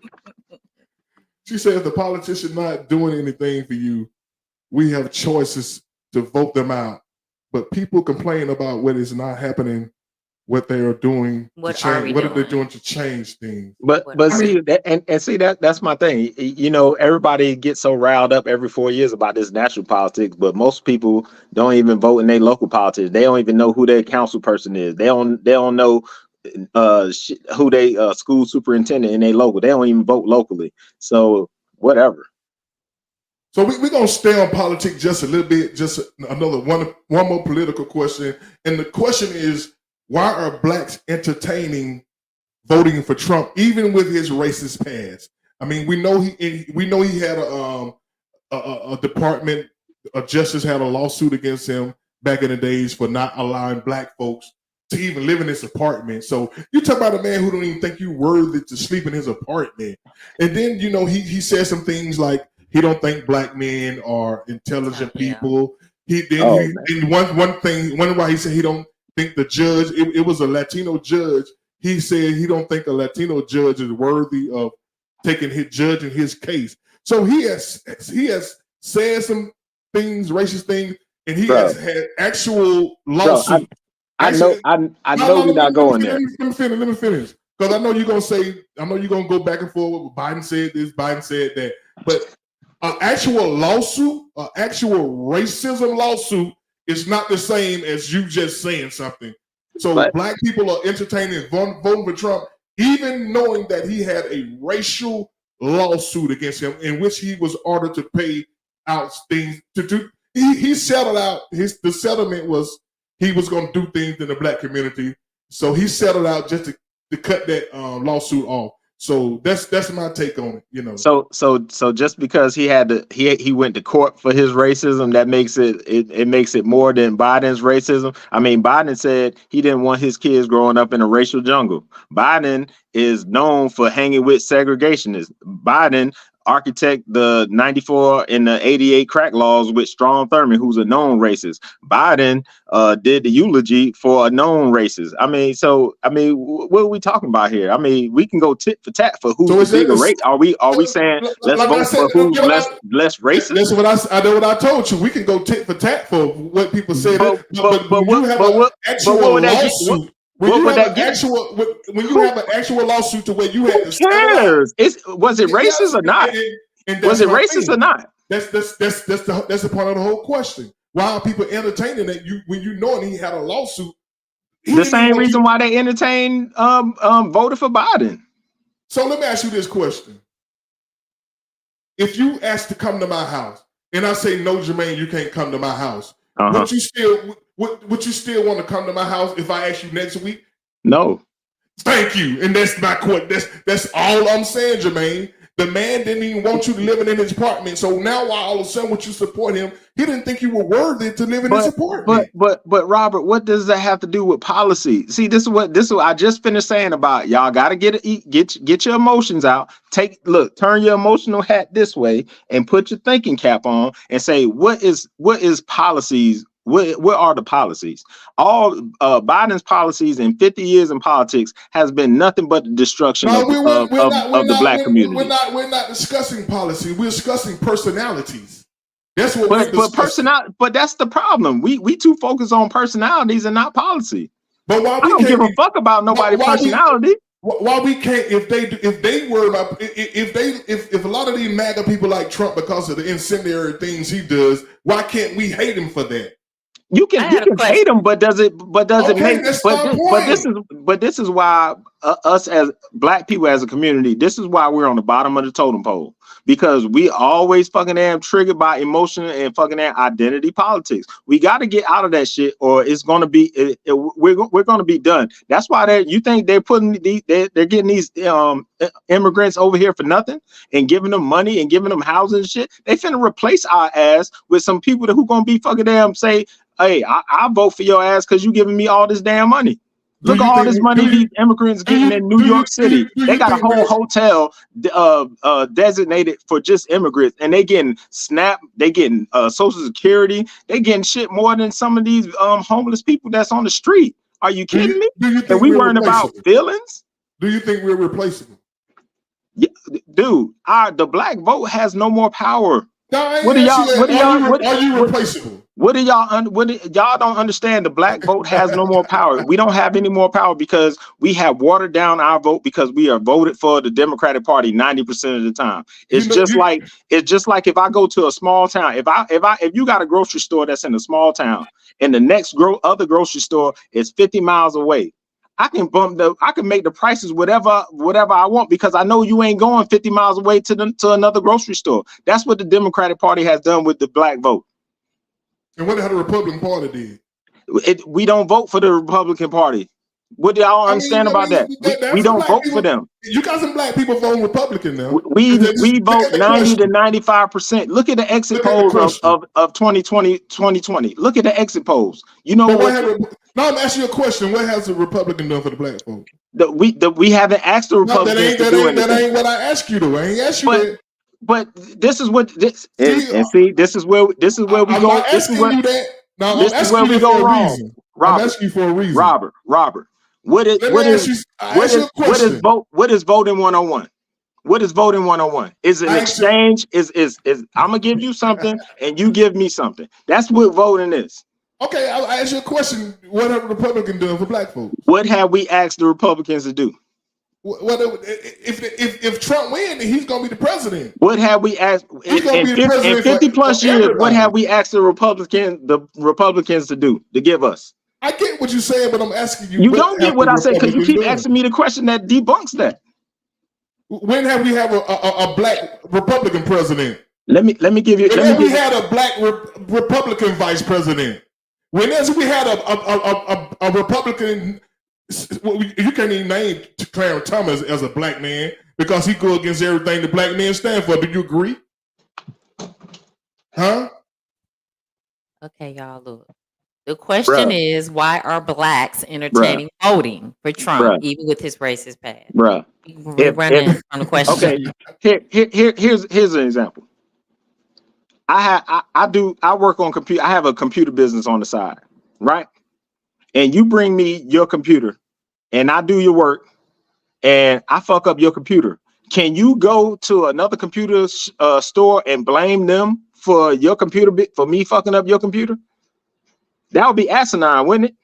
She said, if the politician not doing anything for you, we have choices to vote them out. But people complain about what is not happening, what they are doing. What are they doing to change things? But see that's my thing. You know, everybody gets so riled up every 4 years about this national politics, but most people don't even vote in their local politics. They don't even know who their council person is. They don't know who they school superintendent in their local. They don't even vote locally. So whatever. So we're gonna stay on politics just a little bit, just another one more political question. And the question is, why are blacks entertaining voting for Trump, even with his racist past? I mean, we know he had a Department of Justice had a lawsuit against him back in the days for not allowing black folks to even live in his apartment. So you talk about a man who don't even think you worthy to sleep in his apartment. And then, you know, he said some things like he don't think black men are intelligent people. And one thing why he said he don't think the judge, it was a Latino judge. He said he don't think a Latino judge is worthy of judging his case. So he has said some things, racist things, and he has had actual lawsuits. I know we're not going there. Let me finish. Because I know you're going to go back and forth. Biden said this, Biden said that. But an actual lawsuit, an actual racism lawsuit is not the same as you just saying something. So black people are entertaining voting for Trump, even knowing that he had a racial lawsuit against him in which he was ordered to pay out things to do. He settled out. The settlement was he was going to do things in the black community. So he settled out just to cut that lawsuit off. So that's my take on it, you know. So just because he went to court for his racism, that makes it makes it more than Biden's racism. I mean, Biden said he didn't want his kids growing up in a racial jungle. Biden is known for hanging with segregationists. Biden architect the 94 and the 88 crack laws with Strom Thurmond, who's a known racist. Biden did the eulogy for a known racist. I mean, what are we talking about here? I mean, we can go tit for tat for who's the bigger race. Are we saying let's vote for who's less racist? That's what I know. What I told you, we can go tit for tat for what people say. But when you have an actual lawsuit. When you have an actual lawsuit to where you had to cares? Was it racist or not? Was it racist or not? That's the part of the whole question. Why are people entertaining that when you know he had a lawsuit? The same reason why they entertain voted for Biden. So let me ask you this question. If you ask to come to my house and I say, no, Jermaine, you can't come to my house, would you still want to come to my house if I ask you next week? No. Thank you. And that's my quote. That's all I'm saying, Jermaine. The man didn't even want you to live in his apartment. So now why all of a sudden would you support him? He didn't think you were worthy to live in his apartment. But Robert, what does that have to do with policy? See, this is what I just finished saying about y'all gotta get your emotions out. Turn your emotional hat this way and put your thinking cap on and say, what is policies? What are the policies? All Biden's policies in 50 years in politics has been nothing but the destruction of the black community. We're not discussing policy. We're discussing personalities. That's what we're discussing. But that's the problem. We too focused on personalities and not policy. But why I don't give a fuck about nobody's personality. Why we can't? If a lot of these MAGA people like Trump because of the incendiary things he does, why can't we hate him for that? You can hate him, but does it make? But this is why us as black people as a community, this is why we're on the bottom of the totem pole, because we always fucking damn triggered by emotion and fucking damn identity politics. We got to get out of that shit, or it's gonna be we're gonna be done. That's why you think they're getting these immigrants over here for nothing and giving them money and giving them housing and shit. They finna replace our ass with some people who gonna be fucking damn say, hey, I vote for your ass because you giving me all this damn money. Look at all this money these immigrants getting in New York City. They got a whole hotel designated for just immigrants, and they getting SNAP, they getting Social Security, they getting shit more than some of these homeless people that's on the street. Are you kidding me? And we worrying about feelings? Do you think we're replaceable? Yeah, dude, the black vote has no more power. Are you replaceable? Y'all don't understand? The black vote has no more power. We don't have any more power because we have watered down our vote because we are voted for the Democratic Party 90% of the time. It's just like if I go to a small town, if you got a grocery store that's in a small town and the next other grocery store is 50 miles away, I can make the prices whatever I want because I know you ain't going 50 miles away to another grocery store. That's what the Democratic Party has done with the black vote. And what the Republican Party did? We don't vote for the Republican Party. What do y'all understand about that? We don't vote for them. You got some black people voting Republican now. We vote 90 to 95%. Look at the exit polls of 2020. Look at the exit polls. You know what? Now I'm asking you a question. What has the Republican done for the black folks? We haven't asked the Republicans to do anything. That ain't what I asked you to. I ain't asked you that. But this is what this and see. This is where we go. This is where we go wrong. I'm asking you for a reason. Robert. What is voting 101? What is voting 101? Is an exchange? Is I'm gonna give you something and you give me something. That's what voting is. Okay, I ask you a question. What have the Republicans done for black folks? What have we asked the Republicans to do? What if Trump wins, he's gonna be the president? What have we asked in 50 plus years? What have we asked the Republicans to do to give us? I get what you're saying, but I'm asking you. You don't get what I say because you keep asking me the question that debunks that. When have we have a black Republican president? Let me give you. When have we had a black Republican vice president? When else we had a Republican? You can't even name Clarence Thomas as a black man because he go against everything the black men stand for. Do you agree? Huh? Okay, y'all, look. The question is, why are blacks entertaining voting for Trump, even with his racist past? We're running on the question. Okay, here's an example. I work on computer. I have a computer business on the side, right? And you bring me your computer, and I do your work, and I fuck up your computer. Can you go to another computer store and blame them for your computer for me fucking up your computer? That would be asinine, wouldn't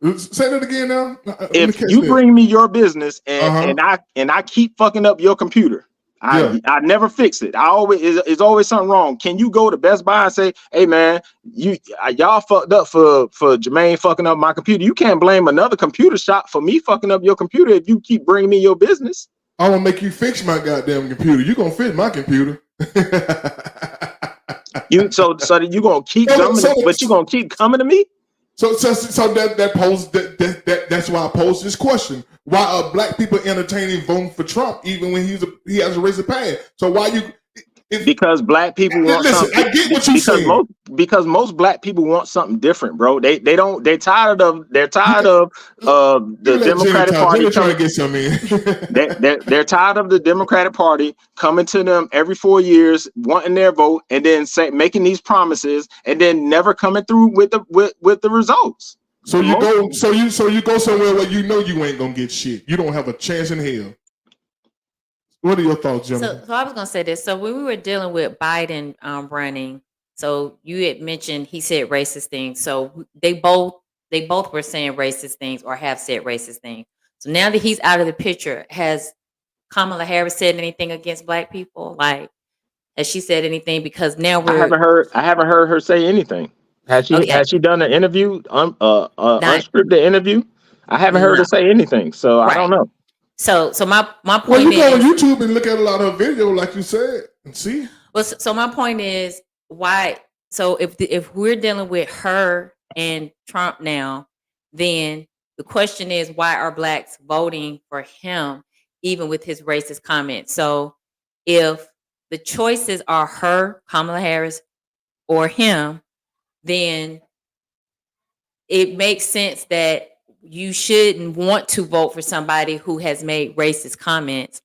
it? Say that again now. If you bring me your business and I keep fucking up your computer, I never fix it. It's always something wrong. Can you go to Best Buy and say, "Hey man, y'all fucked up for Jermaine fucking up my computer. You can't blame another computer shop for me fucking up your computer if you keep bringing me your business." I'm gonna make you fix my goddamn computer. You gonna fix my computer. So that you gonna keep coming, but you gonna keep coming to me. So that's why I posed this question: why are black people entertaining voting for Trump even when he has a racist past? So why you? Because black people want something. I get what you're saying. Because most black people want something different, bro. They're tired of the Democratic Party trying to get some in. They're tired of the Democratic Party coming to them every 4 years, wanting their vote, and then making these promises, and then never coming through with the results. So you go somewhere where you know you ain't gonna get shit. You don't have a chance in hell. What are your thoughts, Jimmy? So I was gonna say this. So when we were dealing with Biden running, so you had mentioned he said racist things. So they both were saying racist things or have said racist things. So now that he's out of the picture, has Kamala Harris said anything against black people? Like, has she said anything? Because now I haven't heard her say anything. Has she done an interview, unscripted interview? I haven't heard her say anything. So I don't know. So my point well, you is, go on YouTube and look at a lot of video, like you said, and see. Well, so my point is why. So if we're dealing with her and Trump now, then the question is, why are blacks voting for him, even with his racist comments? So if the choices are her, Kamala Harris, or him, then it makes sense that you shouldn't want to vote for somebody who has made racist comments,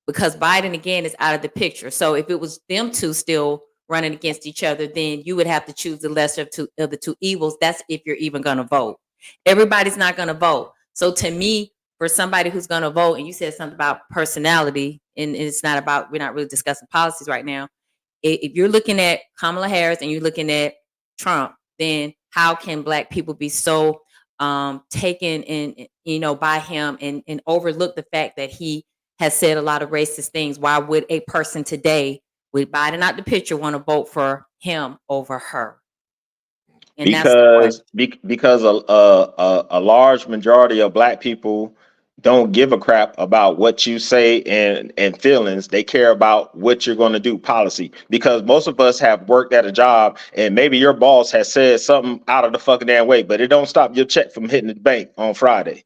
because Biden, again, is out of the picture. So if it was them two still running against each other, then you would have to choose the lesser of the two evils. That's if you're even going to vote. Everybody's not going to vote. So to me, for somebody who's going to vote, and you said something about personality, and it's not about, we're not really discussing policies right now. If you're looking at Kamala Harris and you're looking at Trump, then how can black people be so taken in, by him and overlook the fact that he has said a lot of racist things? Why would a person today, with Biden out the picture, want to vote for him over her? And that's the question. Because a large majority of Black people don't give a crap about what you say and feelings. They care about what you're going to do, policy. Because most of us have worked at a job, and maybe your boss has said something out of the fucking damn way, but it don't stop your check from hitting the bank on Friday.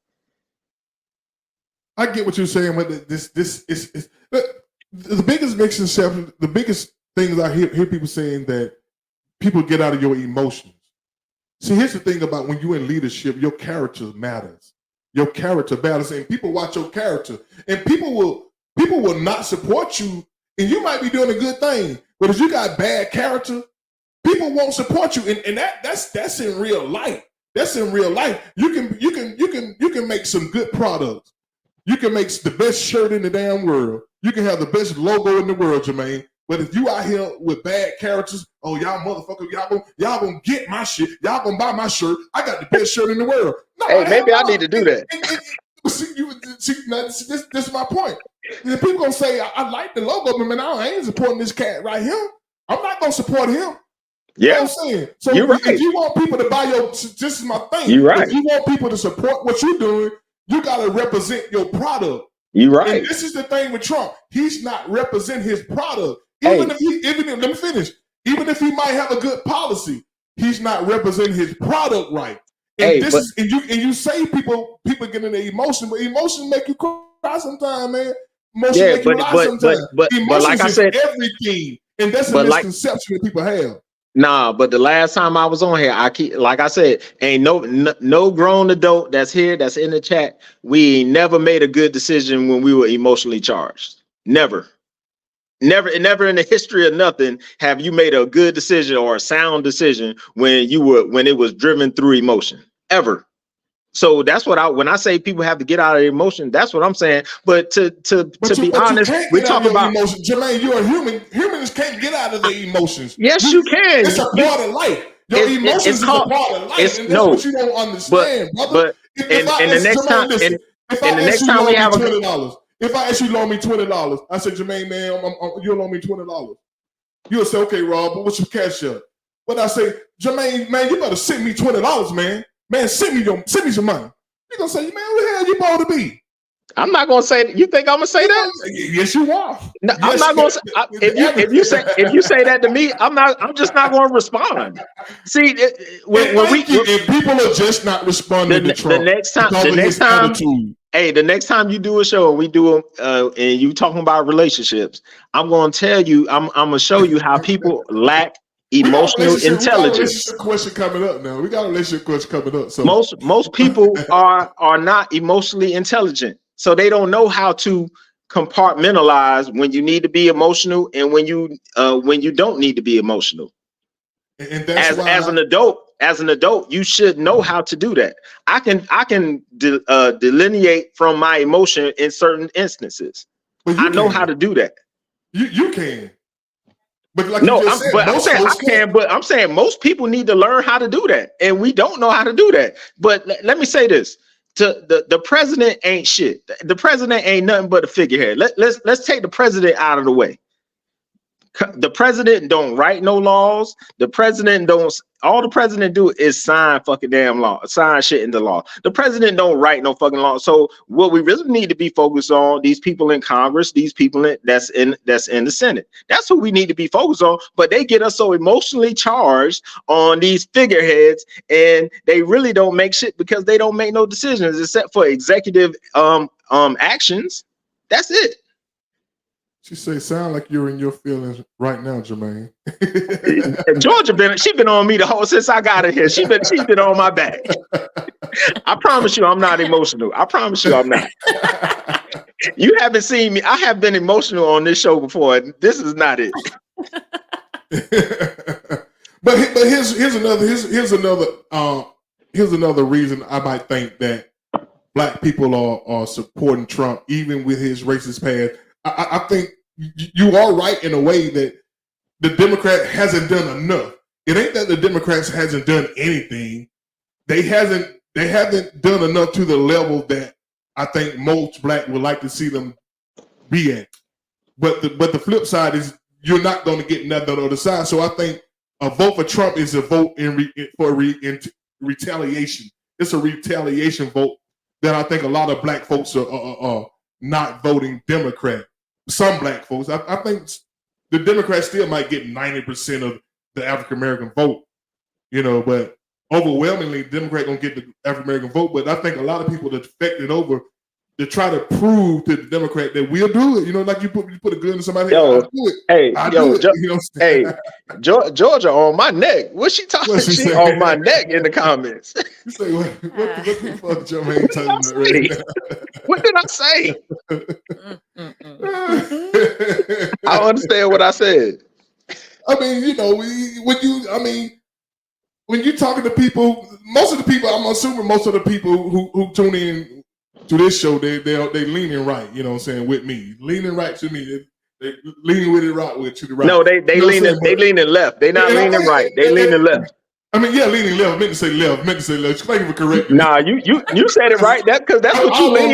I get what you're saying, but this is the biggest misconception. The biggest things I hear people saying that people get out of your emotions. See, here's the thing about when you're in leadership, your character matters. Your character matters, and people watch your character, and people will not support you, and you might be doing a good thing, but if you got bad character, people won't support you, and that's in real life. That's in real life. You can make some good products. You can make the best shirt in the damn world. You can have the best logo in the world, Jermaine. But if you out here with bad characters, oh y'all motherfuckers, y'all gonna get my shit. Y'all gonna buy my shirt. I got the best shirt in the world. No, hey, maybe I need to do that. This is my point. And people gonna say I like the logo, but man, I ain't supporting this cat right here. I'm not gonna support him. Yeah, you know what I'm saying. So you're right. If you want people to buy your, this is my thing. You're right. If you want people to support what you're doing, you gotta represent your product. You're right. And this is the thing with Trump. He's not representing his product. Even if let me finish. Even if he might have a good policy, he's not representing his product right. And you say people get in their emotion, but emotions make you cry sometimes, man. Emotions make you lie sometimes. But like I said, everything, and that's a misconception that people have. Nah, but the last time I was on here, like I said, ain't no grown adult that's here, that's in the chat. We never made a good decision when we were emotionally charged. Never in the history of nothing have you made a good decision or a sound decision when it was driven through emotion, ever. So that's what when I say people have to get out of their emotion, that's what I'm saying. But to be honest, we talk about emotions. Jermaine, you're a human. Humans can't get out of their emotions. Yes, you can. It's a part of life. Your emotions is a part of life, and that's what you don't understand, brother. If I ask you to loan me $20, I said, Jermaine, man, you'll loan me $20. You'll say, okay, Rob, but what's your cash up? But I say, Jermaine, man, you better send me $20, man. Man, send me some money. You're gonna say, man, who the hell you supposed to be? I'm not gonna say that. You think I'm gonna say that? Yes, you are. No, yes, I'm not gonna say if you say that to me, I'm just not gonna respond. See, if people are just not responding to Trump, the next time you do a show and we do and you talking about relationships, I'm gonna tell you, I'm gonna show you how people lack emotional intelligence. We got a relationship question coming up now. We got a relationship question coming up. So most people are not emotionally intelligent, so they don't know how to compartmentalize when you need to be emotional and when you don't need to be emotional. And that's as an adult, you should know how to do that. I can delineate from my emotion in certain instances. I know how to do that. You can. But like I'm saying most people need to learn how to do that, and we don't know how to do that. But let me say this: the president ain't shit. The president ain't nothing but a figurehead. Let's take the president out of the way. The president don't write no laws. The president don't. All the president do is sign fucking damn law, sign shit into law. The president don't write no fucking law. So what we really need to be focused on, these people in Congress, these people that's in the Senate. That's who we need to be focused on. But they get us so emotionally charged on these figureheads, and they really don't make shit because they don't make no decisions except for executive actions. That's it. She say, sound like you're in your feelings right now, Jermaine. Georgia been on me since I got in here. She's been on my back. I promise you I'm not emotional. I promise you I'm not. You haven't seen me. I have been emotional on this show before. This is not it. But here's another reason I might think that Black people are supporting Trump even with his racist past. I think you are right in a way that the Democrat hasn't done enough. It ain't that the Democrats hasn't done anything. They haven't done enough to the level that I think most Black would like to see them be at. But the flip side is you're not going to get nothing on the other side. So I think a vote for Trump is a vote in retaliation. It's a retaliation vote that I think a lot of black folks are not voting Democrat. Some black folks, I think the Democrats still might get 90% of the African American vote, but overwhelmingly, the Democrat gonna get the African American vote. But I think a lot of people are defected over to try to prove to the Democrat that we'll do it. Like you put a gun in somebody's head, I'll do it. Hey, I'll do it. Georgia on my neck. What's she talking? What's she She saying? on my neck in the comments. You say, what the fuck, Jermaine telling that right now? What did I say? I don't understand what I said. I mean, when you talking to people, most of the people, I'm assuming most of the people who tune in to this show, they leaning right, with me. Leaning right to me. They leaning with it right with to the right. No, they leaning left. They not leaning right. They leaning left. I mean, yeah, leaning left. I meant to say left. Thank you for correcting me. Nah, you said it right. Because that's what you lean.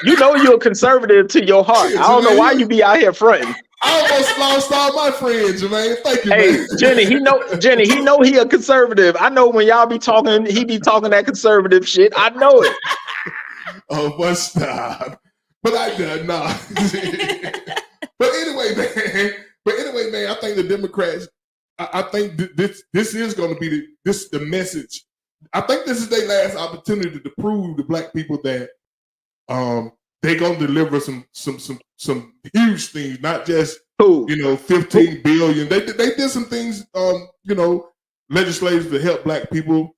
You know you're a conservative to your heart. I don't know why you be out here fronting. I almost lost all my friends, Jermaine. Thank you, hey, man. Jenny, he know he a conservative. I know when y'all be talking, he be talking that conservative shit. I know it. Oh, but stop. But nah. But anyway, man. I think the Democrats. I think this is going to be the message. I think this is their last opportunity to prove to black people that they're going to deliver some huge things, not just 15 billion. They did some things, legislative to help black people,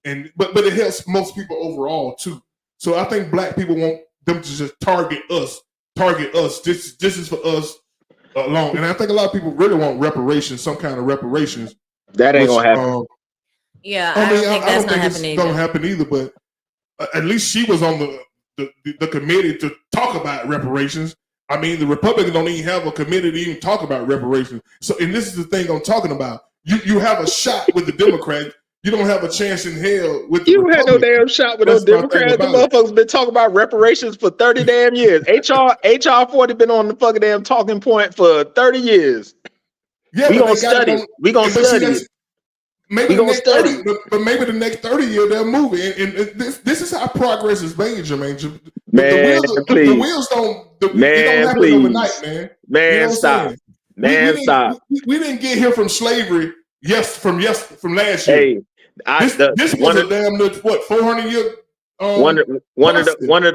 but it helps most people overall too. So I think black people want them to just target us. This is for us alone. And I think a lot of people really want reparations, some kind of reparations. That ain't gonna happen. Yeah, I don't think that's gonna happen either. But at least she was on the committee to talk about reparations. I mean, the Republicans don't even have a committee to even talk about reparations. So, and this is the thing I'm talking about. You have a shot with the Democrats. You don't have a chance in hell with the Republicans. Had no damn shot with those Democrats. The motherfuckers been talking about reparations for 30 damn years. HR 40 been on the fucking damn talking point for 30 years. Yeah, we gonna study. We gonna study. Maybe but maybe the next 30 years they'll move it. And this is how progress is made, Jermaine. The wheels don't happen overnight, man. Man, stop. Stop. We didn't get here from slavery. From last year. Hey, this was a damn 400 year. One of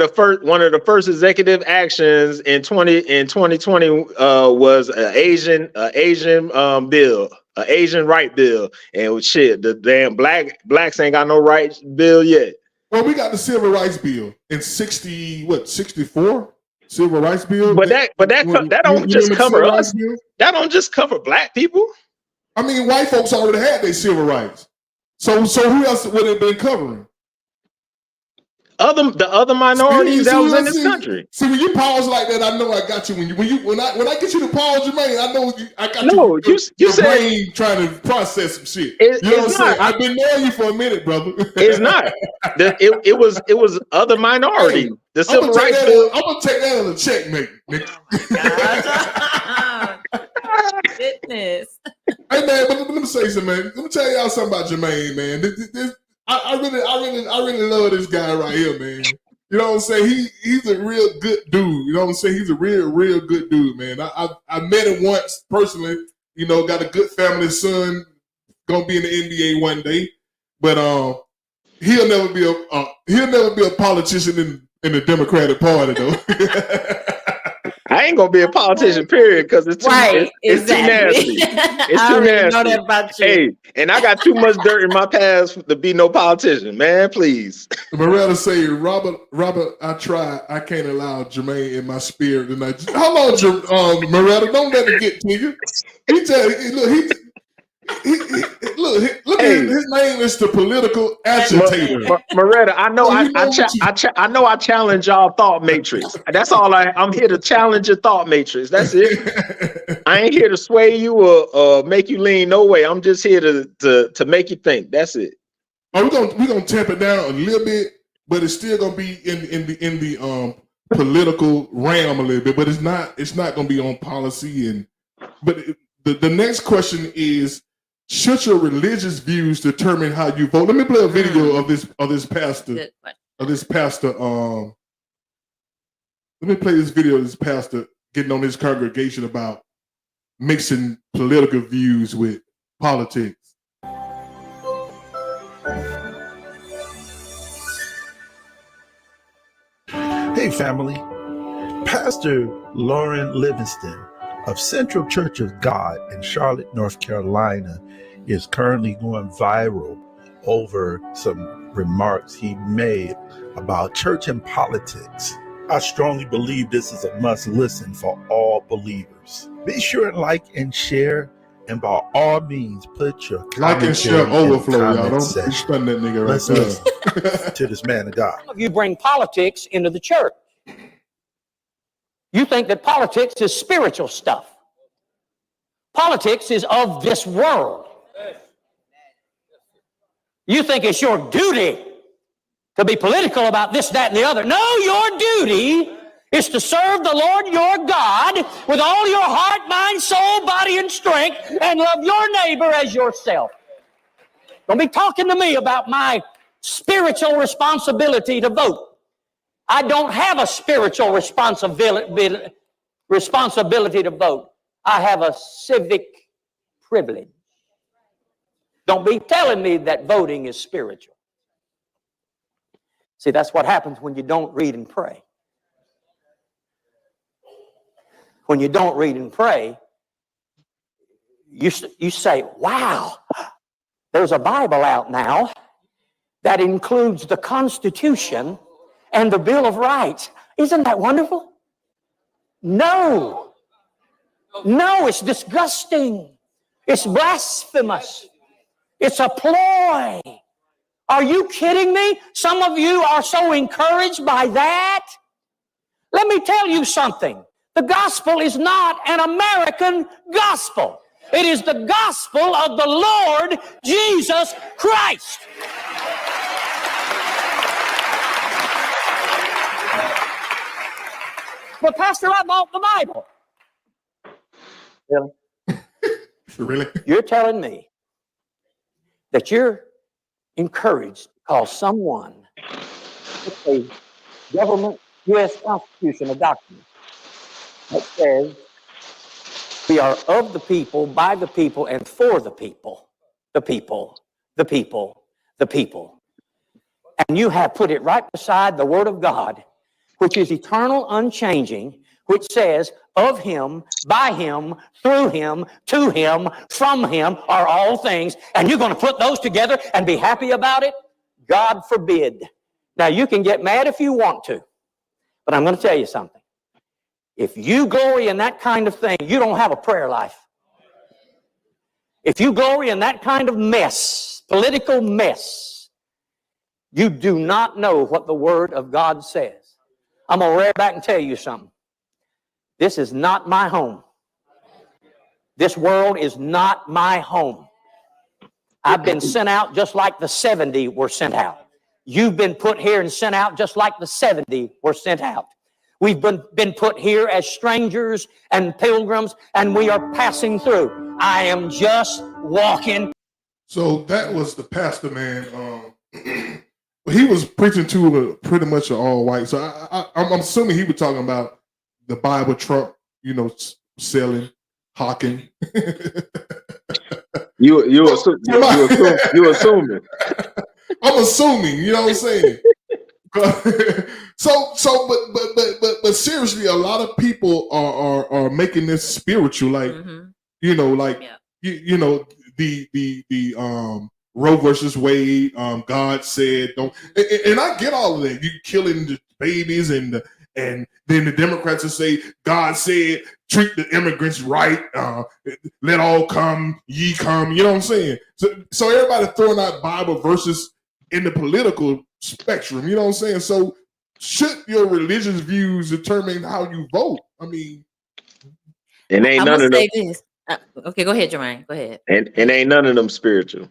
the first executive actions in 2020 was an Asian bill, an Asian right bill, and shit, the damn blacks ain't got no rights bill yet. Well, we got the civil rights bill in 64 civil rights bill. But that don't just cover us. That don't just cover black people. I mean, white folks already had their civil rights. So who else would it have been covering? The other minorities that was in this country. See, when you pause like that, I know I got you. When I get you to pause, Jermaine, I know I got your brain trying to process some shit. You know what I'm saying? I've been knowing you for a minute, brother. It's not. It was other minorities. The civil rights bill. I'm gonna take that as a checkmate, nigga. Goodness. Hey man, but let me say something, man. Let me tell y'all something about Jermaine, man. I really love this guy right here, man. You know what I'm saying? He's a real good dude. You know what I'm saying? He's a real good dude, man. I met him once personally. Got a good family, son, gonna be in the NBA one day. But he'll never be a politician in the Democratic Party though. I ain't gonna be a politician, period, because it's too nasty. It's too nasty. I know that about you. Hey, and I got too much dirt in my past to be no politician, man. Please. Moretta say, Robert, I tried. I can't allow Jermaine in my spirit tonight. Hold on, Moretta, don't let it get to you. He tell you, look, his name is the political agitator. Moretta, I know I know I challenge y'all thought matrix. That's all I'm here to challenge your thought matrix. That's it. I ain't here to sway you or make you lean no way. I'm just here to make you think. That's it. We're gonna tamp it down a little bit, but it's still gonna be in the political realm a little bit. But it's not gonna be on policy the next question is, should your religious views determine how you vote? Let me play a video of this pastor. Good question. Of this pastor. Let me play this video of this pastor getting on his congregation about mixing political views with politics. Hey family, Pastor Lauren Livingston of Central Church of God in Charlotte, North Carolina is currently going viral over some remarks he made about church and politics. I strongly believe this is a must listen for all believers. Be sure and like and share, and by all means put your Like and share overflow, y'all. Don't section. stun that nigga right Let's there. listen to this man of God. You bring politics into the church. You think that politics is spiritual stuff. Politics is of this world. You think it's your duty to be political about this, that, and the other. No, your duty is to serve the Lord your God with all your heart, mind, soul, body, and strength, and love your neighbor as yourself. Don't be talking to me about my spiritual responsibility to vote. I don't have a spiritual responsibility to vote. I have a civic privilege. Don't be telling me that voting is spiritual. See, that's what happens when you don't read and pray. When you don't read and pray, you say, wow, there's a Bible out now that includes the Constitution and the Bill of Rights. Isn't that wonderful? No. No, it's disgusting. It's blasphemous. It's a ploy. Are you kidding me? Some of you are so encouraged by that. Let me tell you something. The gospel is not an American gospel. It is the gospel of the Lord Jesus Christ. But Pastor, I bought the Bible. Really? Really? You're telling me that you're encouraged because someone puts a government U.S. Constitution, a document that says we are of the people, by the people, and for the people. The people, the people, the people. And you have put it right beside the Word of God, which is eternal, unchanging, which says, of Him, by Him, through Him, to Him, from Him are all things. And you're going to put those together and be happy about it? God forbid. Now, you can get mad if you want to, but I'm going to tell you something. If you glory in that kind of thing, you don't have a prayer life. If you glory in that kind of mess, political mess, you do not know what the Word of God says. I'm going to rear back and tell you something. This is not my home. This world is not my home. I've been sent out just like the 70 were sent out. You've been put here and sent out just like the 70 were sent out. We've been put here as strangers and pilgrims, and we are passing through. I am just walking. So that was the pastor, man. He was preaching to pretty much an all-white. So I'm assuming he was talking about the Bible Trump, selling, hawking. You assuming. I'm assuming, you know what I'm saying? But seriously, a lot of people are making this spiritual, like the Roe versus Wade. God said don't, and I get all of that. You killing the babies, and then the Democrats will say God said treat the immigrants right. Let all come, ye come. You know what I'm saying? So everybody throwing out Bible verses in the political spectrum. You know what I'm saying? So should your religious views determine how you vote? I mean, and ain't none of them. Okay, go ahead, Jermaine. Go ahead. And ain't none of them spiritual.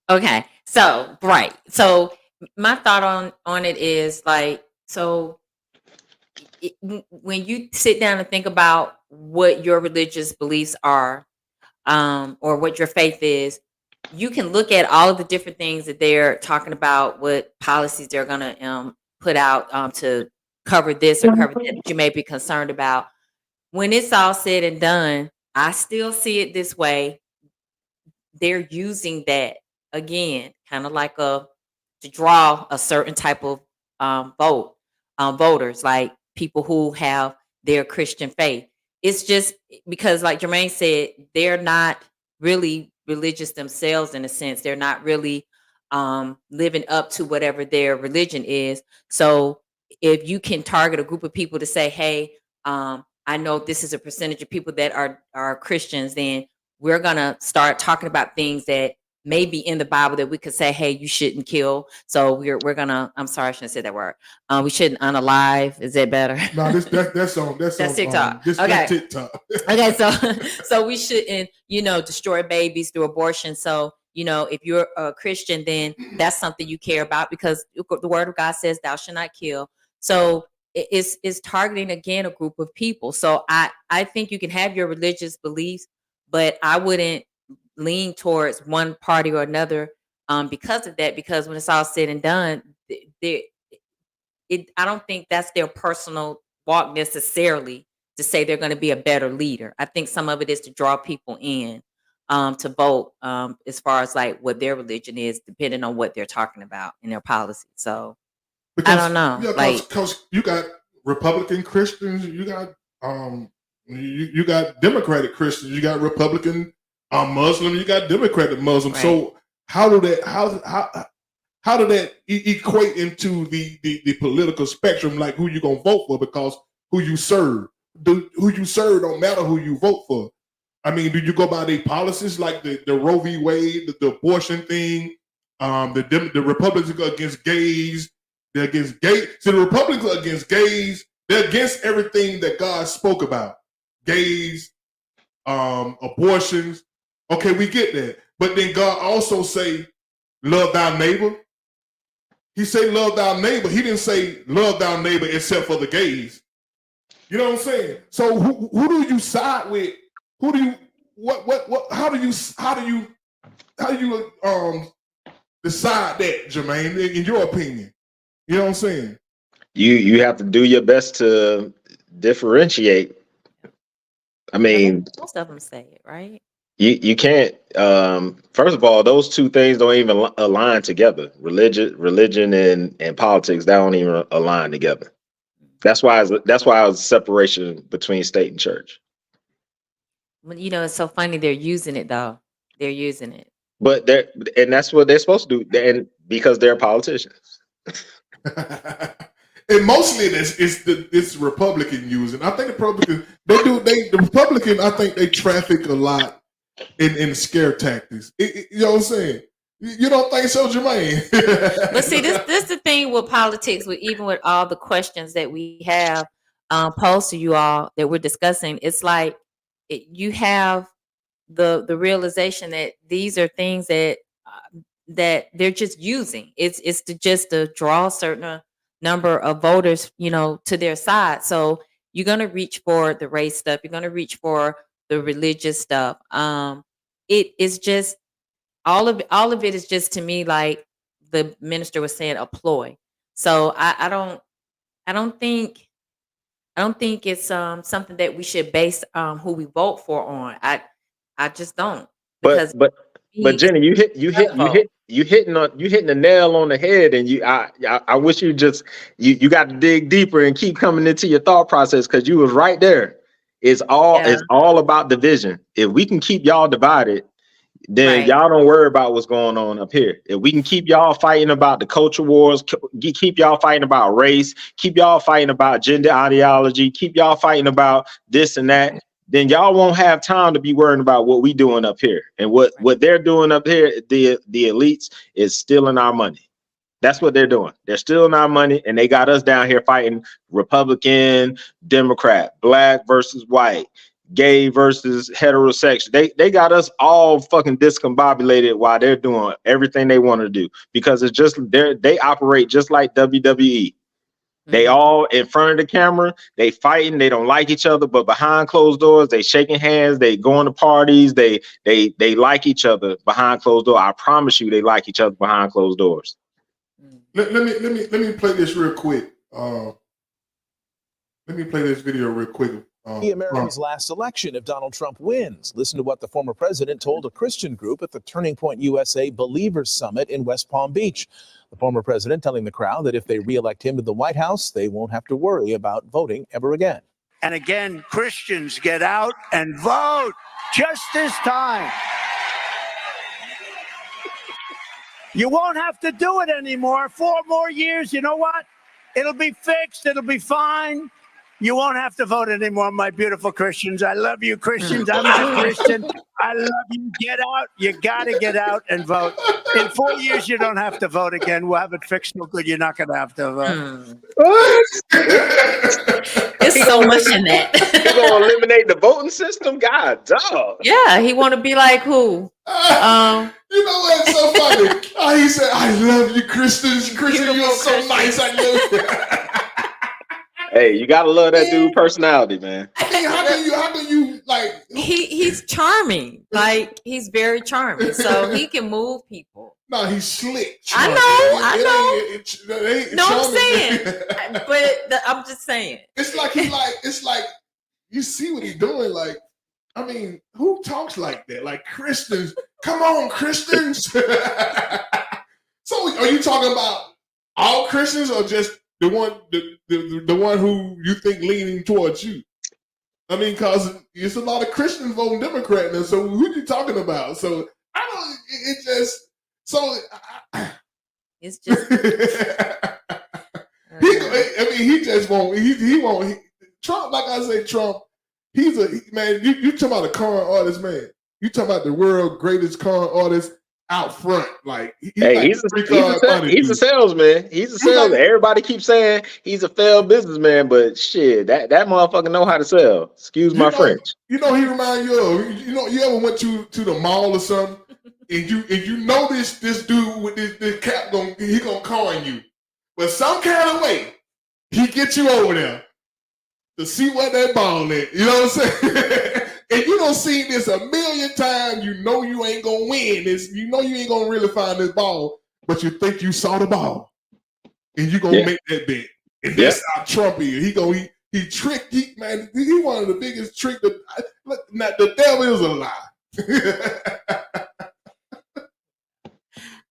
Okay, so right. So my thought on it is like, so when you sit down and think about what your religious beliefs are, or what your faith is, you can look at all of the different things that they're talking about, what policies they're going to put out to cover this or cover that you may be concerned about. When it's all said and done, I still see it this way. They're using that again, kind of like to draw a certain type of voters, like people who have their Christian faith. It's just because, like Jermaine said, they're not really religious themselves in a sense. They're not really living up to whatever their religion is. So if you can target a group of people to say, hey, I know this is a percentage of people that are Christians, then we're going to start talking about things that may be in the Bible that we could say, hey, you shouldn't kill. So we're going to, I'm sorry, I shouldn't say that word. We shouldn't unalive. Is that better? No, that's on TikTok. That's TikTok. Okay. So we shouldn't, destroy babies through abortion. So, if you're a Christian, then that's something you care about, because the word of God says thou shalt not kill. So it's targeting, again, a group of people. So I think you can have your religious beliefs, but I wouldn't lean towards one party or another because of that, because when it's all said and done, I don't think that's their personal walk necessarily to say they're going to be a better leader. I think some of it is to draw people in to vote as far as like what their religion is, depending on what they're talking about in their policy. So I don't know. Because you got Republican Christians, you got you got Democratic Christians, you got Republican Muslim, you got Democratic Muslim. Right. So how do that equate into the political spectrum, like who you gonna vote for? Because who you serve don't matter who you vote for. I mean, do you go by their policies, like the Roe v. Wade, the abortion thing? The Republicans are against gays. They're against gays. So the Republicans are against gays. They're against everything that God spoke about. Gays, abortions. Okay, we get that. But then God also say, love thy neighbor. He say, love thy neighbor. He didn't say, love thy neighbor except for the gays. You know what I'm saying? So who do you side with? Who do you, how do you decide that, Jermaine, in your opinion? You know what I'm saying? You have to do your best to differentiate. I mean, most of them say it, right? You can't. First of all, those two things don't even align together. Religion and politics, that don't even align together. That's why it's separation between state and church. Well, it's so funny. They're using it though. They're using it. But that's what they're supposed to do. And because they're politicians. And mostly it's Republican using. I think the Republican, I think they traffic a lot in scare tactics. You know what I'm saying? You don't think so, Jermaine? But see, this the thing with politics, even with all the questions that we have posed to you all that we're discussing. It's like you have the realization that these are things that they're just using. It's to draw a certain number of voters, to their side. So you're going to reach for the race stuff. You're going to reach for the religious stuff. It is just all of it is just, to me, like the minister was saying, a ploy. So I don't think it's something that we should base who we vote for on. I just don't. But Jenny, you hitting the nail on the head, and I wish you got to dig deeper and keep coming into your thought process, because you was right there. It's all about division. If we can keep y'all divided, then y'all don't worry about what's going on up here. If we can keep y'all fighting about the culture wars, keep y'all fighting about race, keep y'all fighting about gender ideology, keep y'all fighting about this and that, then y'all won't have time to be worrying about what we doing up here. And what they're doing up here, the elites, is stealing our money. That's what they're doing. They're stealing our money, and they got us down here fighting Republican, Democrat, black versus white, gay versus heterosexual. They got us all fucking discombobulated while they're doing everything they want to do, because it's just they operate just like WWE. They all in front of the camera, they fighting, they don't like each other, but behind closed doors, they shaking hands, they going to parties, they like each other behind closed doors. I promise you, they like each other behind closed doors. Let me play this real quick. Let me play this video real quick. America's last election if Donald Trump wins. Listen to what the former president told a Christian group at the Turning Point USA Believers Summit in West Palm Beach. The former president telling the crowd that if they reelect him to the White House, they won't have to worry about voting ever again. And again, Christians, get out and vote just this time. You won't have to do it anymore. 4 more years. You know what? It'll be fixed. It'll be fine. You won't have to vote anymore, my beautiful Christians. I love you, Christians. I'm not Christian. I love you. Get out. You got to get out and vote. In 4 years, you don't have to vote again. We'll have it fixed so good you're not going to have to vote. It's so much in that. He's going to eliminate the voting system? God, dog. Yeah, he want to be like who? You know what's so funny? He said, I love you, Christians. Christian, you're so nice. I love you. Hey, you gotta love that dude personality, man. I mean, how do you like? He's charming. Like, he's very charming, so he can move people. No, he's slick. Charming. I know. No, I'm saying, but I'm just saying. It's like you see what he's doing. Like, I mean, who talks like that? Like Christians, come on, Christians. So, are you talking about all Christians or just the one who you think leaning towards you? I mean, because it's a lot of Christians voting Democrat now. So who are you talking about? So I don't. It just so. It's just. He just won't. He won't. Trump, like I say, Trump. He's a man. You talking about a con artist, man? You talking about the world's greatest con artist out front? Like he's a salesman. He's a salesman. Everybody keeps saying he's a failed businessman, but shit, that motherfucker know how to sell. Excuse my French. You know, he remind you of. You know, you ever went to the mall or something, and you know this dude with this cap he gonna con you, but some kind of way he get you over there to see what that ball is. You know what I'm saying? And you don't see this a million times. You know you ain't gonna win this. You know you ain't gonna really find this ball, but you think you saw the ball, and you gonna make that bet. And that's how Trump is. He tricked. He one of the biggest trick. The devil is a lie.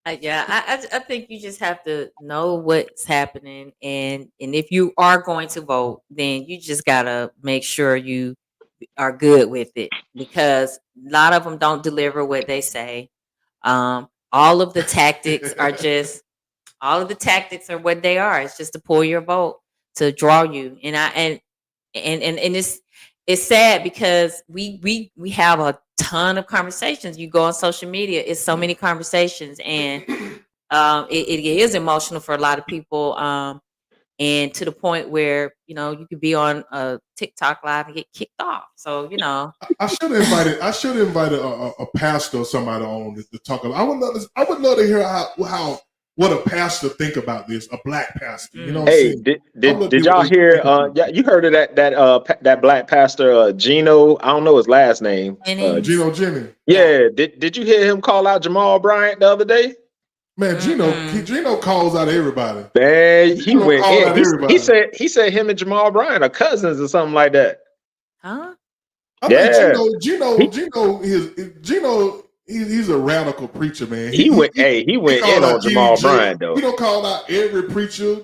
I think you just have to know what's happening, and if you are going to vote, then you just gotta make sure you are good with it, because a lot of them don't deliver what they say. All of the tactics are what they are. It's just to pull your vote, to draw you. And it's sad because we have a ton of conversations. You go on social media, it's so many conversations, and it is emotional for a lot of people. And to the point where, you could be on a TikTok live and get kicked off. So, I should have invited a pastor or somebody on to talk about. I would love to hear what a pastor think about this, a black pastor. You know what I'm saying? Did y'all hear? You heard of that black pastor Gino? I don't know his last name. Gino Jennings. Yeah. Did you hear him call out Jamal Bryant the other day? Man, Gino calls out everybody. Man, he went in. He said him and Jamal Bryant are cousins or something like that. Huh? I mean, Gino, he's a radical preacher, man. He went in on Jamal Bryant though. He don't call out every preacher.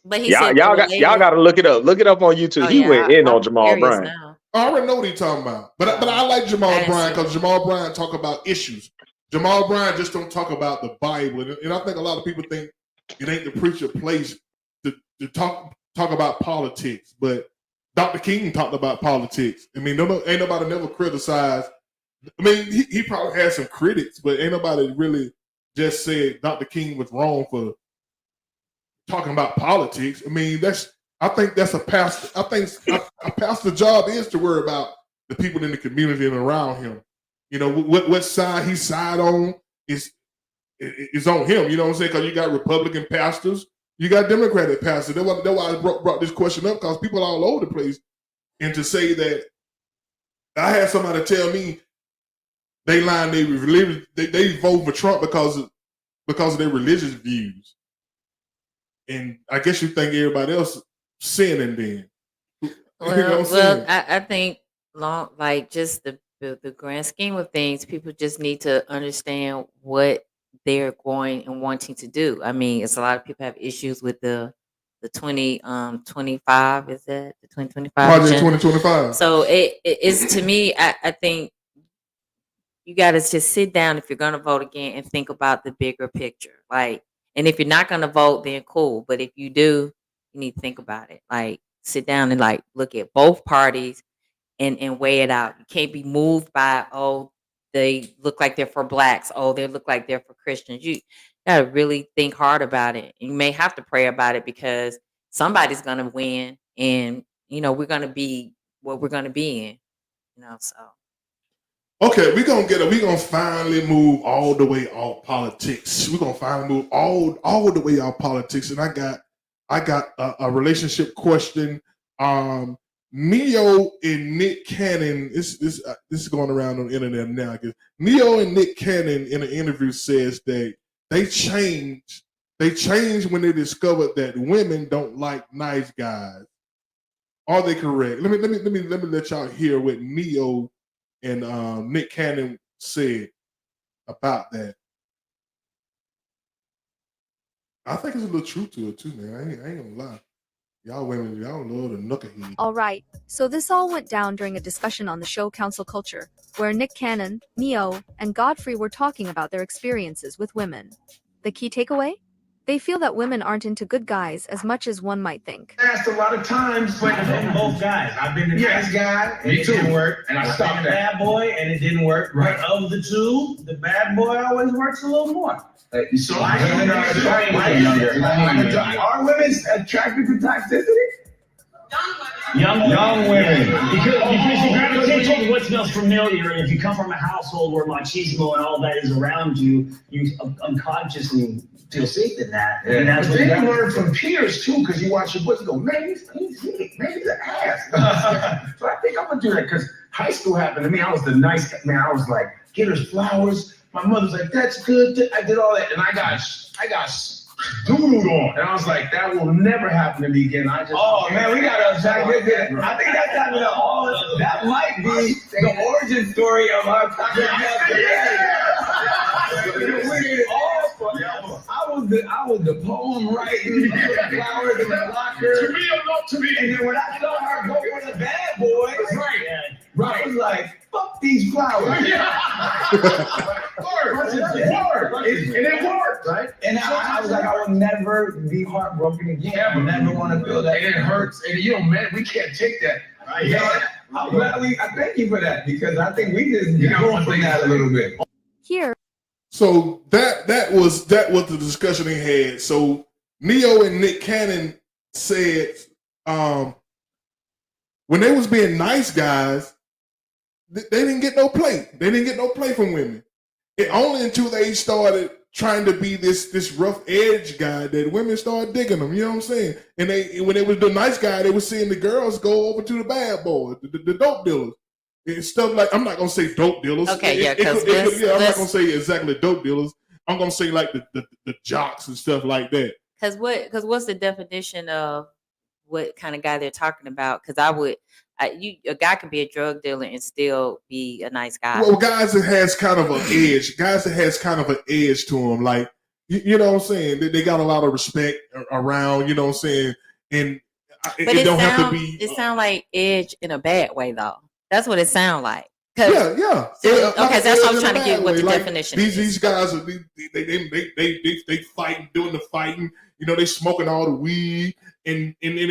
But y'all got to look it up. Look it up on YouTube. He went in on Jamal Bryant. I already know what he's talking about. But I like Jamal Bryant because Jamal Bryant talk about issues. Jamal Bryant just don't talk about the Bible, and I think a lot of people think it ain't the preacher's place to talk about politics. But Dr. King talked about politics. I mean, ain't nobody never criticized. I mean, he probably had some critics, but ain't nobody really just said Dr. King was wrong for talking about politics. I mean, I think that's a pastor. I think a pastor's job is to worry about the people in the community and around him. What side he side on is on him. You know what I'm saying? Because you got Republican pastors, You got Democratic pastors. That's why I brought this question up, because people all over the place. And to say that, I had somebody tell me they vote for Trump because of their religious views. And I guess you think everybody else sinning then. Well, I think just the grand scheme of things, people just need to understand what they're going and wanting to do. I mean, it's a lot of people have issues with the 2025, is that the 2025 Project agenda? 2025. So it is, to me, I think you got to just sit down if you're going to vote again and think about the bigger picture. Like, and if you're not going to vote, then cool. But if you do, you need to think about it. Like, sit down and like look at both parties and weigh it out. You can't be moved by, oh, they look like they're for blacks. Oh, they look like they're for Christians. You got to really think hard about it. You may have to pray about it, because somebody's going to win, and we're going to be what we're going to be in. So. Okay, we're gonna finally move all the way off politics. We're gonna finally move all the way off politics. And I got a relationship question. Neyo and Nick Cannon, this is going around on the internet now, I guess. Neyo and Nick Cannon in an interview says that they changed when they discovered that women don't like nice guys. Are they correct? Let me let y'all hear what Neyo and Nick Cannon said about that. I think there's a little truth to it too, man. I ain't gonna lie. Y'all women, y'all love the knucklehead. All right, so this all went down during a discussion on the show Council Culture, where Nick Cannon, Neyo, and Godfrey were talking about their experiences with women. The key takeaway? They feel that women aren't into good guys as much as one might think. Asked a lot of times, but I've been both guys. I've been the nice guy, and it didn't work. And I stopped the bad boy, and it didn't work. Right. But of the two, the bad boy always works a little more. So are women attracted to toxicity? Young women. Because you gravitate towards what smells familiar, and if you come from a household where machismo and all that is around you, you unconsciously feel safe in that. Yeah. And that's what you learn from peers too, because you watch your boys go, man, he's an ass. So I think I'm gonna do that, because high school happened to me. I was the nice guy, man. I was like, get her flowers. My mother's like, that's good. I did all that, and I got doodled on, and I was like, that will never happen to me again. Man, we gotta I think that's happened to all of us. That might be the origin story of our I was the poem writing, flowers in the locker. To me. And then when I saw her go for the bad boys, I was like, fuck these flowers. And it worked, right? And I was like, I will never be heartbroken again. I never want to feel that. And it hurts. And man, we can't take that. Right? Yeah. I'm glad I thank you for that, because I think we just go from that a little bit. Here. So that was the discussion they had. So Neyo and Nick Cannon said when they was being nice guys, they didn't get no play. They didn't get no play from women. And only until they started trying to be this rough edge guy that women started digging them. You know what I'm saying? And when it was the nice guy, they were seeing the girls go over to the bad boys, the dope dealers. And stuff like, I'm not gonna say dope dealers. Okay, I'm not gonna say exactly dope dealers. I'm gonna say like the jocks and stuff like that. Because what's the definition of what kind of guy they're talking about? Because a guy can be a drug dealer and still be a nice guy. Well, guys that has kind of an edge. Guys that has kind of an edge to them. Like, you know what I'm saying? They got a lot of respect around. You know what I'm saying? And it don't have to be. It sounds like edge in a bad way, though. That's what it sounds like. Yeah. Okay, that's what I'm trying to get what the definition is. These guys are they fighting, doing the fighting. You know, they smoking all the weed, and they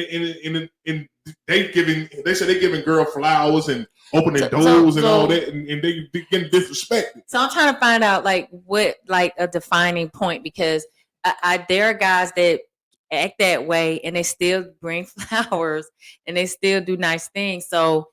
say they giving girl flowers and opening doors and all that, and they getting disrespected. So I'm trying to find out what a defining point, because there are guys that act that way and they still bring flowers and they still do nice things. So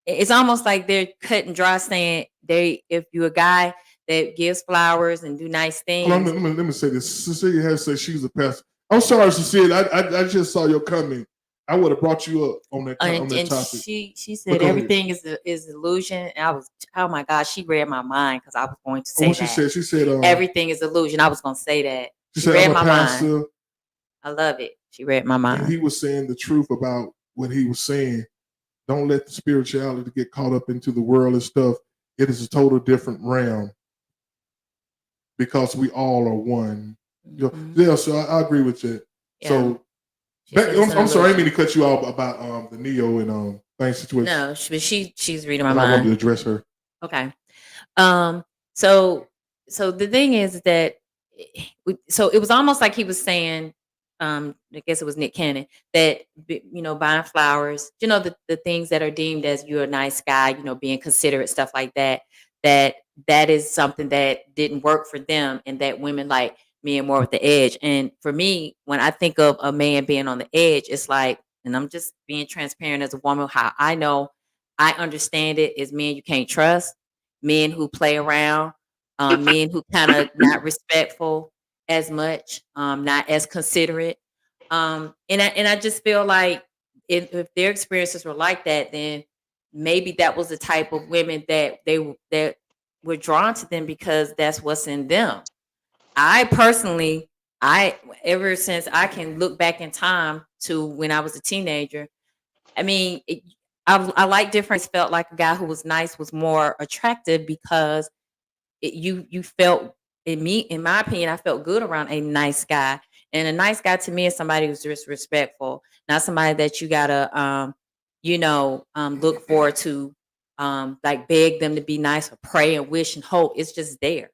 it's almost like they're cut and dry saying if you're a guy that gives flowers and do nice things. Let me say this. Cecilia has said she's a pastor. I'm sorry, Cecilia. I just saw your comment. I would have brought you up on that on that And topic. she But said go ahead. everything is illusion. And I was, oh my gosh, she read my mind because I was going to say What she that. said? She said Everything is illusion. I was going to say that. She She said, read I'm a my mind. pastor. I love it. She read my And mind. he was saying the truth about what he was saying. Don't let the spirituality get caught up into the world and stuff. It is a total different realm because we all are one. Yeah, so I agree with you. Yeah. So She said it's an I'm sorry, I didn't mean illusion. to cut you off about the Neo and thing situation. No, she's reading my But I wanted to mind. address her. Okay. So the thing is that so it was almost like he was saying, I guess it was Nick Cannon, that buying flowers, the things that are deemed as you're a nice guy, being considerate, stuff like that, that is something that didn't work for them, and that women like men more with the edge. And for me, when I think of a man being on the edge, it's like, and I'm just being transparent as a woman, how I know I understand it is men you can't trust, men who play around, men who kind of not respectful as much, not as considerate. And I just feel like if their experiences were like that, then maybe that was the type of women that that were drawn to them because that's what's in them. I personally, ever since I can look back in time to when I was a teenager, I mean, I like different. Felt like a guy who was nice was more attractive because you felt in my opinion, I felt good around a nice guy. And a nice guy to me is somebody who's just respectful, not somebody that you gotta look forward to, like beg them to be nice or pray and wish and hope. It's just there.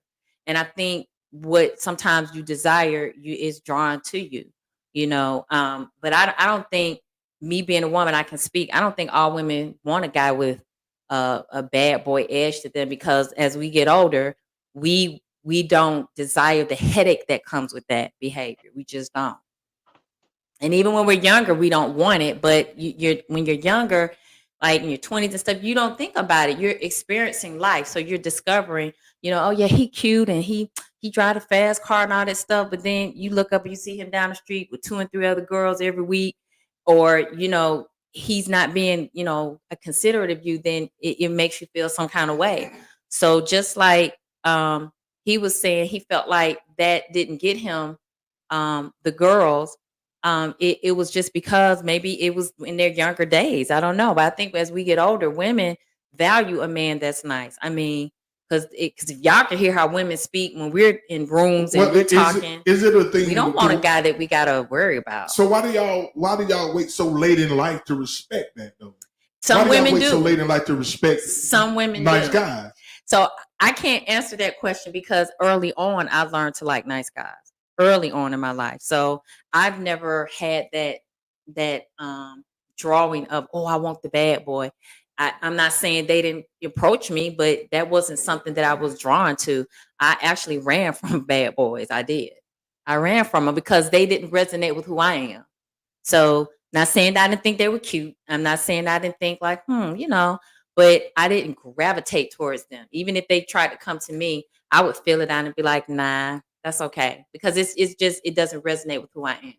And I think what sometimes you desire is drawn to you, but I don't think, me being a woman, I can speak. I don't think all women want a guy with a bad boy edge to them, because as we get older, we don't desire the headache that comes with that behavior. We just don't. And even when we're younger, we don't want it. But when you're younger, like in your 20s and stuff, you don't think about it. You're experiencing life, so you're discovering, oh yeah, he cute and he drive a fast car and all that stuff. But then you look up and you see him down the street with 2 and 3 other girls every week, or he's not being a considerate of you. Then it makes you feel some kind of way. So just like he was saying, he felt like that didn't get him the girls. It was just because maybe it was in their younger days. I don't know. But I think as we get older, women value a man that's nice. I mean, because if y'all can hear how women speak when we're in rooms and we're talking, is it a thing? We don't want a guy that we gotta worry about. So why do y'all wait so late in life to respect that though? Some women do. So late in life to respect some women nice do. guys. So I can't answer that question because early on I learned to like nice guys early on in my life. So I've never had that drawing of, oh, I want the bad boy. I'm not saying they didn't approach me, but that wasn't something that I was drawn to. I actually ran from bad boys. I did. I ran from them because they didn't resonate with who I am. So not saying that I didn't think they were cute. I'm not saying I didn't think like, but I didn't gravitate towards them. Even if they tried to come to me, I would feel it out and be like, nah, that's okay. Because it's just, it doesn't resonate with who I am.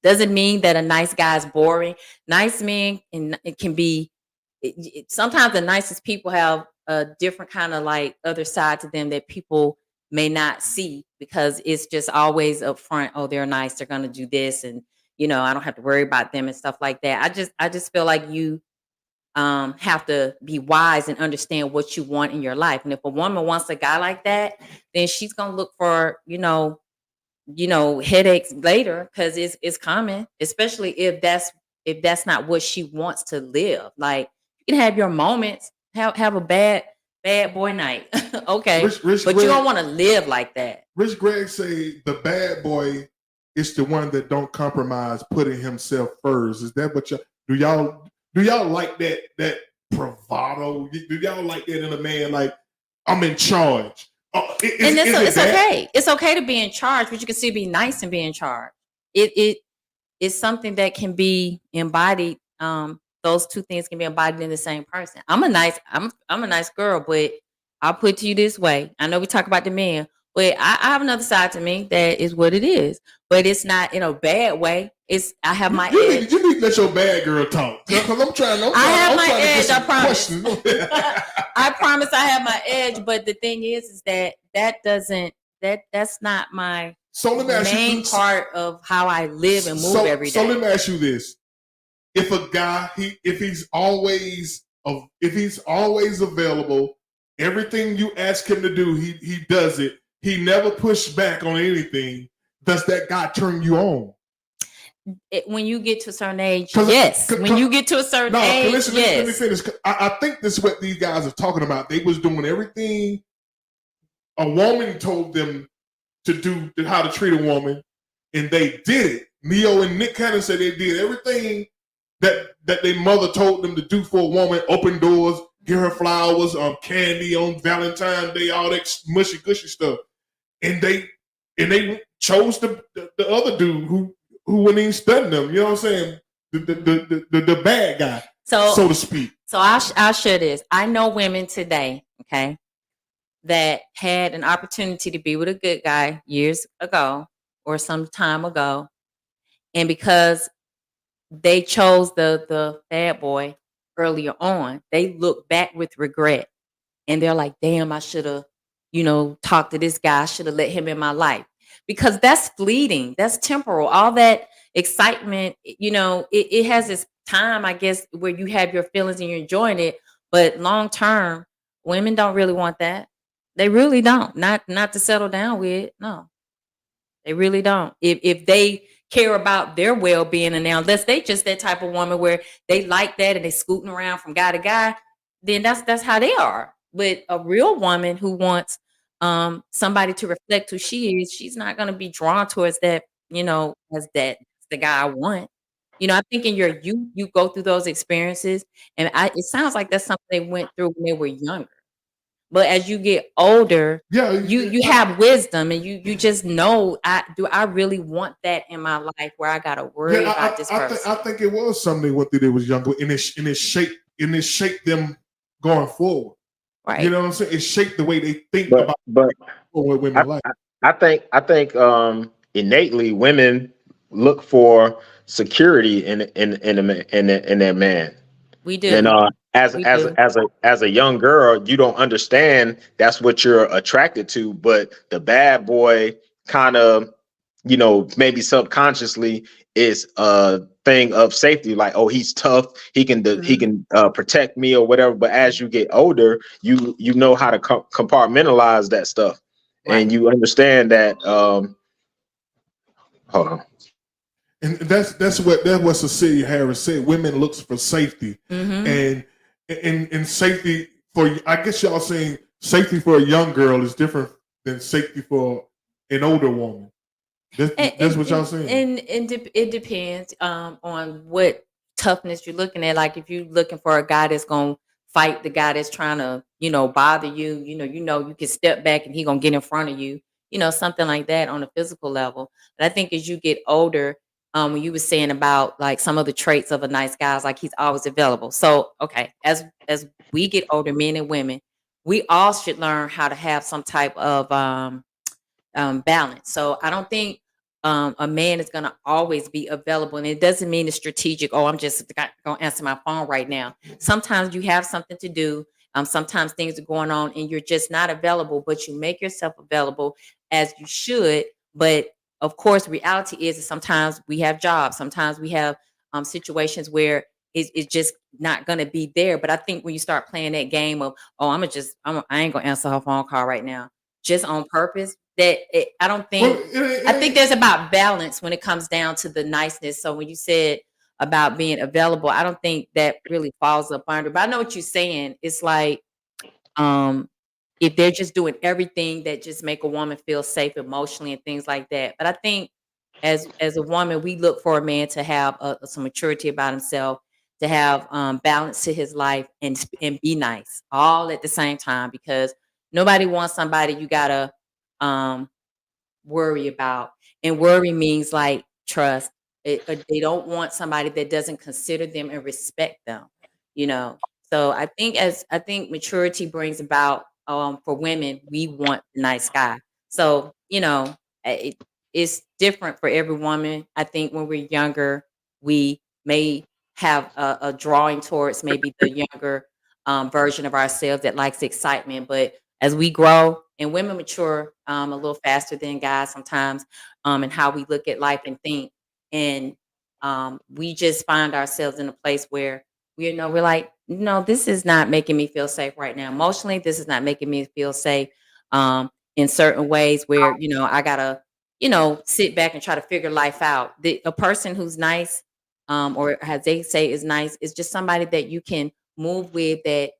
Doesn't mean that a nice guy is boring. Nice men, and it can be, sometimes the nicest people have a different kind of like other side to them that people may not see, because it's just always up front. Oh, they're nice. They're going to do this. And, I don't have to worry about them and stuff like that. I just feel like you have to be wise and understand what you want in your life. And if a woman wants a guy like that, then she's going to look for, headaches later, because it's coming, especially if that's not what she wants to live. Like, you can have your moments, have a bad boy night. Okay. Rich but Greg, you don't want to live like that. Rich Greg say the bad boy is the one that don't compromise, putting himself first. Is that what do y'all like that bravado? Do y'all like that in a man? Like, I'm in charge. It's okay. It's okay to be in charge, but you can still be nice and be in charge. It is something that can be embodied. Those two things can be embodied in the same person. I'm a nice girl, but I'll put it to you this way. I know we talk about the men, but I have another side to me that is what it is. but it's not in a bad way. I have my You edge. need to let your bad girl talk. Because I'm trying to get some questions. I promise I have my edge, but the thing is that's not my main part of how I live and move every day. So let me ask you this: if a guy, if he's always available, everything you ask him to do, he does it. He never pushed back on anything. Does that guy turn you on? When you get to a certain age, yes. When you get to a certain age, listen, yes. Let me finish. I think this is what these guys are talking about. They was doing everything a woman told them to do, how to treat a woman, and they did it. Neyo and Nick Cannon said they did everything that their mother told them to do for a woman. Open doors, give her flowers, candy on Valentine's Day, all that mushy gushy stuff. And they chose the other dude who wouldn't even stun them. You know what I'm saying? The bad guy, so to speak. So I'll share this. I know women today, okay, that had an opportunity to be with a good guy years ago or some time ago, and because they chose the bad boy earlier on, they look back with regret, and they're like, "Damn, I should have, talked to this guy. I should have let him in my life." Because that's fleeting, that's temporal. All that excitement, it has its time, I guess, where you have your feelings and you're enjoying it. But long term, women don't really want that. They really don't. Not to settle down with. No, they really don't. If they care about their well being, and now unless they just that type of woman where they like that and they scooting around from guy to guy, then that's how they are. But a real woman who wants somebody to reflect who she is, she's not going to be drawn towards that, as that's the guy I want. I think in your youth you go through those experiences, and it sounds like that's something they went through when they were younger. But as you get older, you have wisdom, and you just know, I really want that in my life where I gotta worry about this person. I think it was something they went through. They was younger, and it shaped them going forward. Right. You know what I'm saying? It shaped the way they think about what women like. I think innately women look for security in their man. We do. And as a young girl, you don't understand that's what you're attracted to, but the bad boy kind of, maybe subconsciously is a thing of safety, like, oh, he's tough, he can protect me or whatever. But as you get older, you know how to compartmentalize that stuff. Right. And you understand that hold on. And that's what Cecilia Harris said. Women looks for safety, and safety for, I guess y'all saying safety for a young girl is different than safety for an older woman. That's what y'all saying. And it depends on what toughness you're looking at. Like if you're looking for a guy that's gonna fight the guy that's trying to bother you, you can step back and he gonna get in front of you, something like that on a physical level. But I think as you get older, when you were saying about like some of the traits of a nice guy is like he's always available. So okay, as we get older, men and women, we all should learn how to have some type of balance. So I don't think a man is going to always be available, and it doesn't mean it's strategic. Oh, I'm just going to answer my phone right now. Sometimes you have something to do. Sometimes things are going on and you're just not available, but you make yourself available as you should. But of course, reality is that sometimes we have jobs. Sometimes we have situations where it's just not going to be there. But I think when you start playing that game of, oh, I ain't going to answer her phone call right now, just on purpose, I think there's about balance when it comes down to the niceness. So when you said about being available, I don't think that really falls up under, but I know what you're saying. It's like, if they're just doing everything that just make a woman feel safe emotionally and things like that. But I think as a woman, we look for a man to have some maturity about himself, to have balance to his life, and be nice all at the same time, because nobody wants somebody you gotta worry about. And worry means like trust. They don't want somebody that doesn't consider them and respect them, So I think maturity brings about, for women, we want a nice guy. So, it's different for every woman. I think when we're younger, we may have a drawing towards maybe the younger version of ourselves that likes excitement. But as we grow and women mature a little faster than guys sometimes, and how we look at life and think, and we just find ourselves in a place where we're like, no, this is not making me feel safe right now. Emotionally, this is not making me feel safe. In certain ways where I gotta sit back and try to figure life out. A person who's nice, or as they say is nice, is just somebody that you can move with, that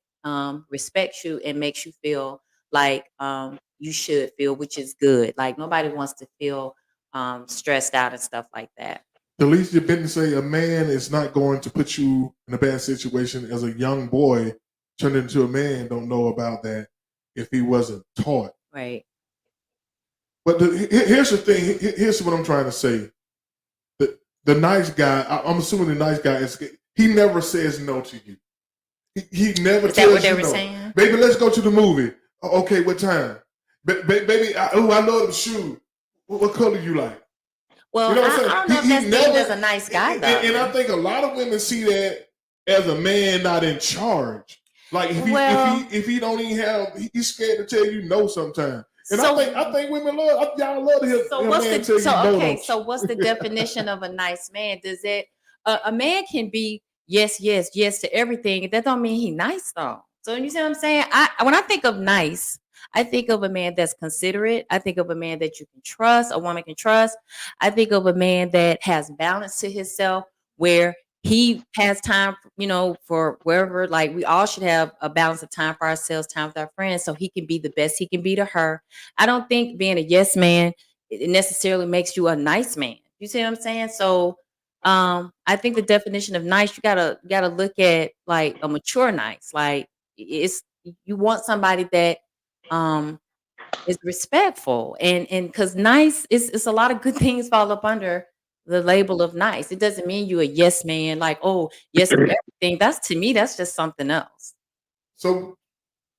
respects you and makes you feel like you should feel, which is good. Like nobody wants to feel stressed out and stuff like that. The least you've been to say a man is not going to put you in a bad situation as a young boy turned into a man. Don't know about that if he wasn't taught. Right. But here's the thing. Here's what I'm trying to say. The nice guy, I'm assuming the nice guy he never says no to you. He never tells you no. Saying? Baby, let's go to the movie. Okay, what time? Baby, I love them shoes. What color you like? Well, you know what I'm saying? I don't know if that's deemed as a nice guy, though. And I think a lot of women see that as a man not in charge. Like if he don't even have, he's scared to tell you no sometimes. And I think women y'all love to hear a man tell you no. Okay, so what's the definition of a nice man? Does it a man can be yes to everything. That don't mean he nice though. So you see what I'm saying? When I think of nice, I think of a man that's considerate. I think of a man that you can trust, a woman can trust. I think of a man that has balance to himself, where he has time, for wherever. Like we all should have a balance of time for ourselves, time with our friends, so he can be the best he can be to her. I don't think being a yes man it necessarily makes you a nice man. You see what I'm saying? So I think the definition of nice, you gotta look at like a mature nice. Like you want somebody that is respectful, and because nice is a lot of good things fall up under the label of nice. It doesn't mean you a yes man, like, oh, yes to everything. To me, that's just something else. So,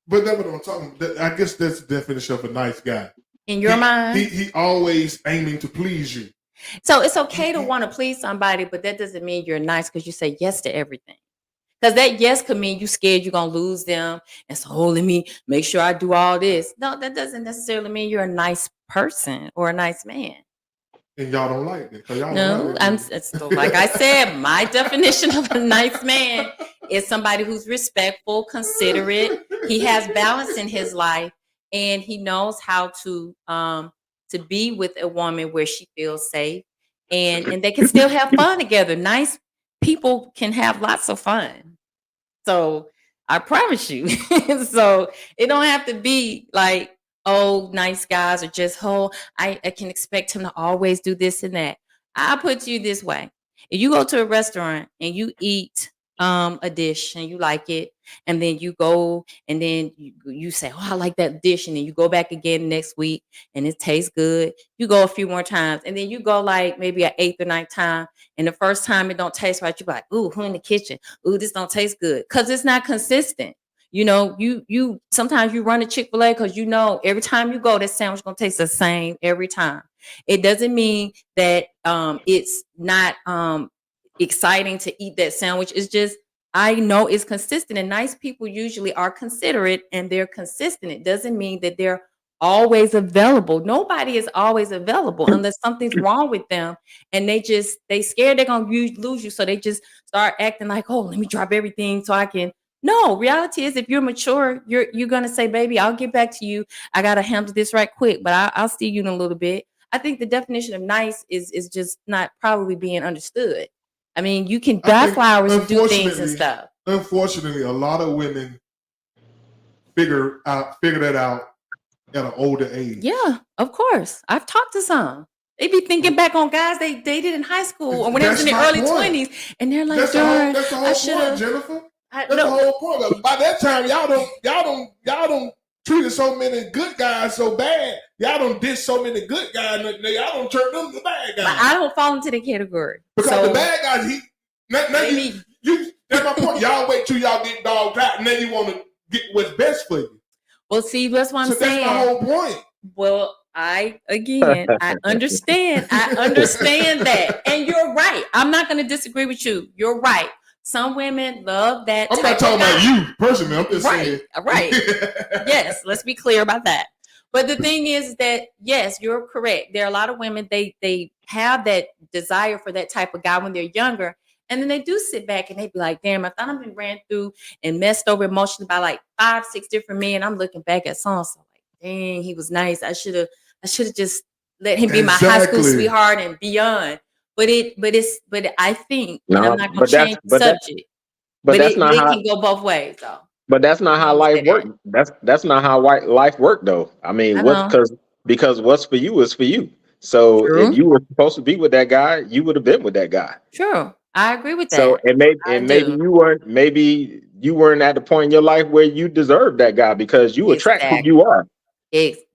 but that's what I'm talking about. I guess that's the definition of a nice guy. In your mind? He always aiming to please you. So it's okay to want to please somebody, but that doesn't mean you're nice because you say yes to everything. Because that yes could mean you scared you're going to lose them. And so, let me make sure I do all this. No, that doesn't necessarily mean you're a nice person or a nice man. And y'all don't like it. No, like I said, my definition of a nice man is somebody who's respectful, considerate. He has balance in his life, and he knows how to be with a woman where she feels safe, and they can still have fun together. Nice people can have lots of fun. So I promise you. So it don't have to be like, oh, nice guys are just I can expect him to always do this and that. I'll put you this way. If you go to a restaurant and you eat a dish and you like it, and then you go and then you say, oh, I like that dish, and then you go back again next week and it tastes good. You go a few more times, and then you go like maybe an 8th or 9th time, and the first time it don't taste right, you're like, ooh, who in the kitchen? Ooh, this don't taste good, because it's not consistent. You sometimes you run a Chick-fil-A because every time you go, that sandwich gonna taste the same every time. It doesn't mean that it's not exciting to eat that sandwich. It's just, I know it's consistent, and nice people usually are considerate and they're consistent. It doesn't mean that they're always available. Nobody is always available unless something's wrong with them, and they scared they're gonna lose you, so they just start acting like, oh, let me drop everything so I can. No, reality is, if you're mature, you're gonna say, baby, I'll get back to you. I gotta handle this right quick, but I'll see you in a little bit. I think the definition of nice is just not probably being understood. I mean, you can buy flowers and do things and stuff. Unfortunately, a lot of women figure that out at an older age. Yeah, of course. I've talked to some. They be thinking back on guys they dated in high school or when they was in their early 20s, and they're like, darn, that's the whole point, Jennifer. That's the whole point. By that time, y'all don't treated so many good guys so bad. Y'all don't dish so many good guys. Y'all don't turn them to bad guys. But I don't fall into the category. Because the bad guys, that's my point. Y'all wait till y'all get dogged out, and then you want to get what's best for you. Well, see, that's what I'm saying. That's the whole point. Well, I understand. I understand that. And you're right. I'm not going to disagree with you. You're right. Some women love that. I'm not talking about you personally. I'm just saying. Right. Yes. Let's be clear about that. But the thing is that, yes, you're correct. There are a lot of women, they have that desire for that type of guy when they're younger. And then they do sit back and they be like, damn, I thought I've been ran through and messed over emotionally by like 5, 6 different men. I'm looking back at so-and-so like, dang, he was nice. I should have just let him be my high school sweetheart and beyond. But I think, and I'm not going to change the subject, but it can go both ways though. But that's not how life works. That's not how life worked though. I mean, because what's for you is for you. So if you were supposed to be with that guy, you would have been with that guy. True, I agree with that. So maybe you weren't at the point in your life where you deserved that guy because you attract who you are.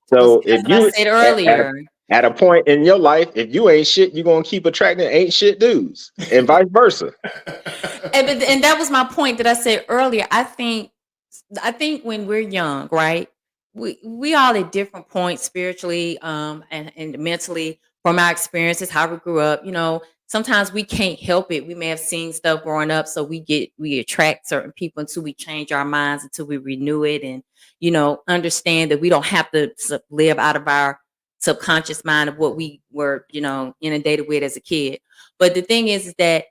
So if you said earlier. At a point in your life, if you ain't shit, you're gonna keep attracting ain't shit dudes, and vice versa. And that was my point that I said earlier. I think when we're young, right? We all at different points spiritually, and mentally from our experiences, how we grew up. You know, sometimes we can't help it. We may have seen stuff growing up, so we attract certain people until we change our minds, until we renew it, and understand that we don't have to live out of our subconscious mind of what we were, inundated with as a kid. But the thing is that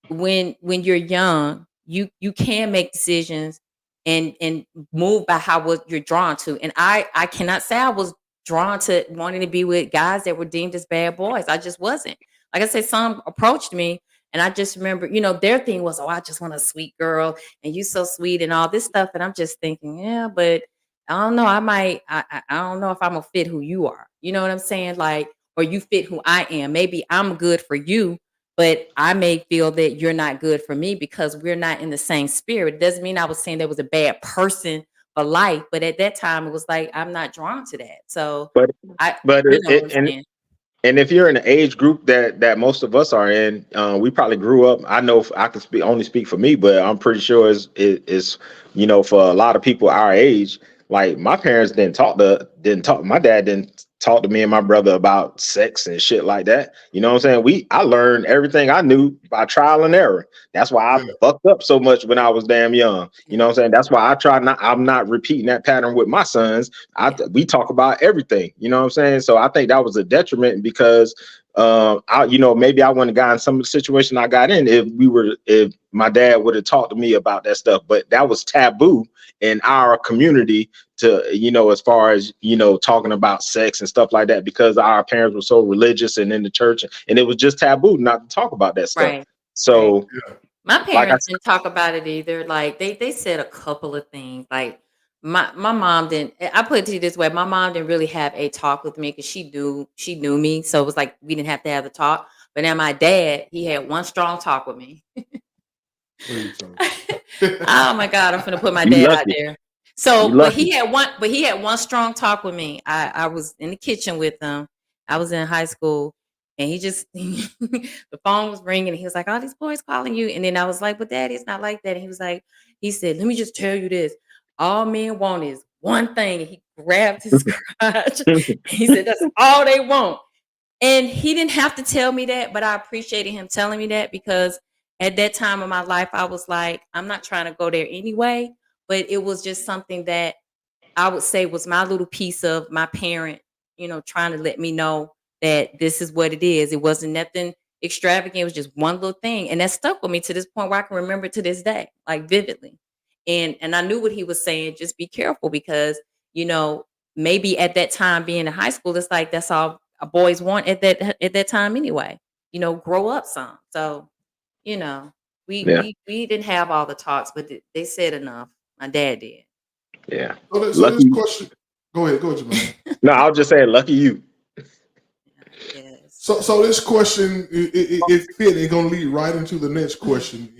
when you're young, you can make decisions and move by what you're drawn to. And I cannot say I was drawn to wanting to be with guys that were deemed as bad boys. I just wasn't. Like I said, some approached me and I just remember, their thing was, oh, I just want a sweet girl and you so sweet and all this stuff. And I'm just thinking, yeah, but I don't know. I don't know if I'm gonna fit who you are. You know what I'm saying? Like, or you fit who I am. Maybe I'm good for you, but I may feel that you're not good for me because we're not in the same spirit. It doesn't mean I was saying there was a bad person for life, but at that time it was like I'm not drawn to that. So, and if you're in the age group that most of us are in, we probably grew up. I know I can only speak for me, but I'm pretty sure it's for a lot of people our age. Like my parents didn't talk. My dad didn't talk to me and my brother about sex and shit like that. You know what I'm saying? I learned everything I knew by trial and error. That's why I fucked up so much when I was damn young. You know what I'm saying? That's why I'm not repeating that pattern with my sons. We talk about everything. You know what I'm saying? So I think that was a detriment because maybe I wouldn't have gotten some of the situation I got in if my dad would have talked to me about that stuff. But that was taboo in our community to, as far as, talking about sex and stuff like that, because our parents were so religious and in the church, and it was just taboo not to talk about that stuff. Right. So my parents didn't talk about it either. Like they said a couple of things. Like my mom didn't. I put it to you this way: my mom didn't really have a talk with me because she knew me, so it was like we didn't have to have the talk. But now my dad, he had one strong talk with me. Oh my God, I'm gonna put my dad out there. So, but he had one strong talk with me. I was in the kitchen with him. I was in high school, and he just the phone was ringing, and he was like, "All these boys calling you." And then I was like, "But Daddy, it's not like that." And he said, "Let me just tell you this: all men want is one thing." And he grabbed his crotch. He said, "That's all they want." And he didn't have to tell me that, but I appreciated him telling me that because at that time of my life, I was like, I'm not trying to go there anyway. But it was just something that I would say was my little piece of my parent, trying to let me know that this is what it is. It wasn't nothing extravagant. It was just one little thing. And that stuck with me to this point where I can remember it to this day, like vividly. And I knew what he was saying. Just be careful because, maybe at that time being in high school, it's like that's all boys want at that time anyway. Grow up some. So, we didn't have all the talks, but they said enough. My dad did. Yeah. So this question. Go ahead, Jamal. No, I was just saying, lucky you. Yes. So this question, it's gonna lead right into the next question.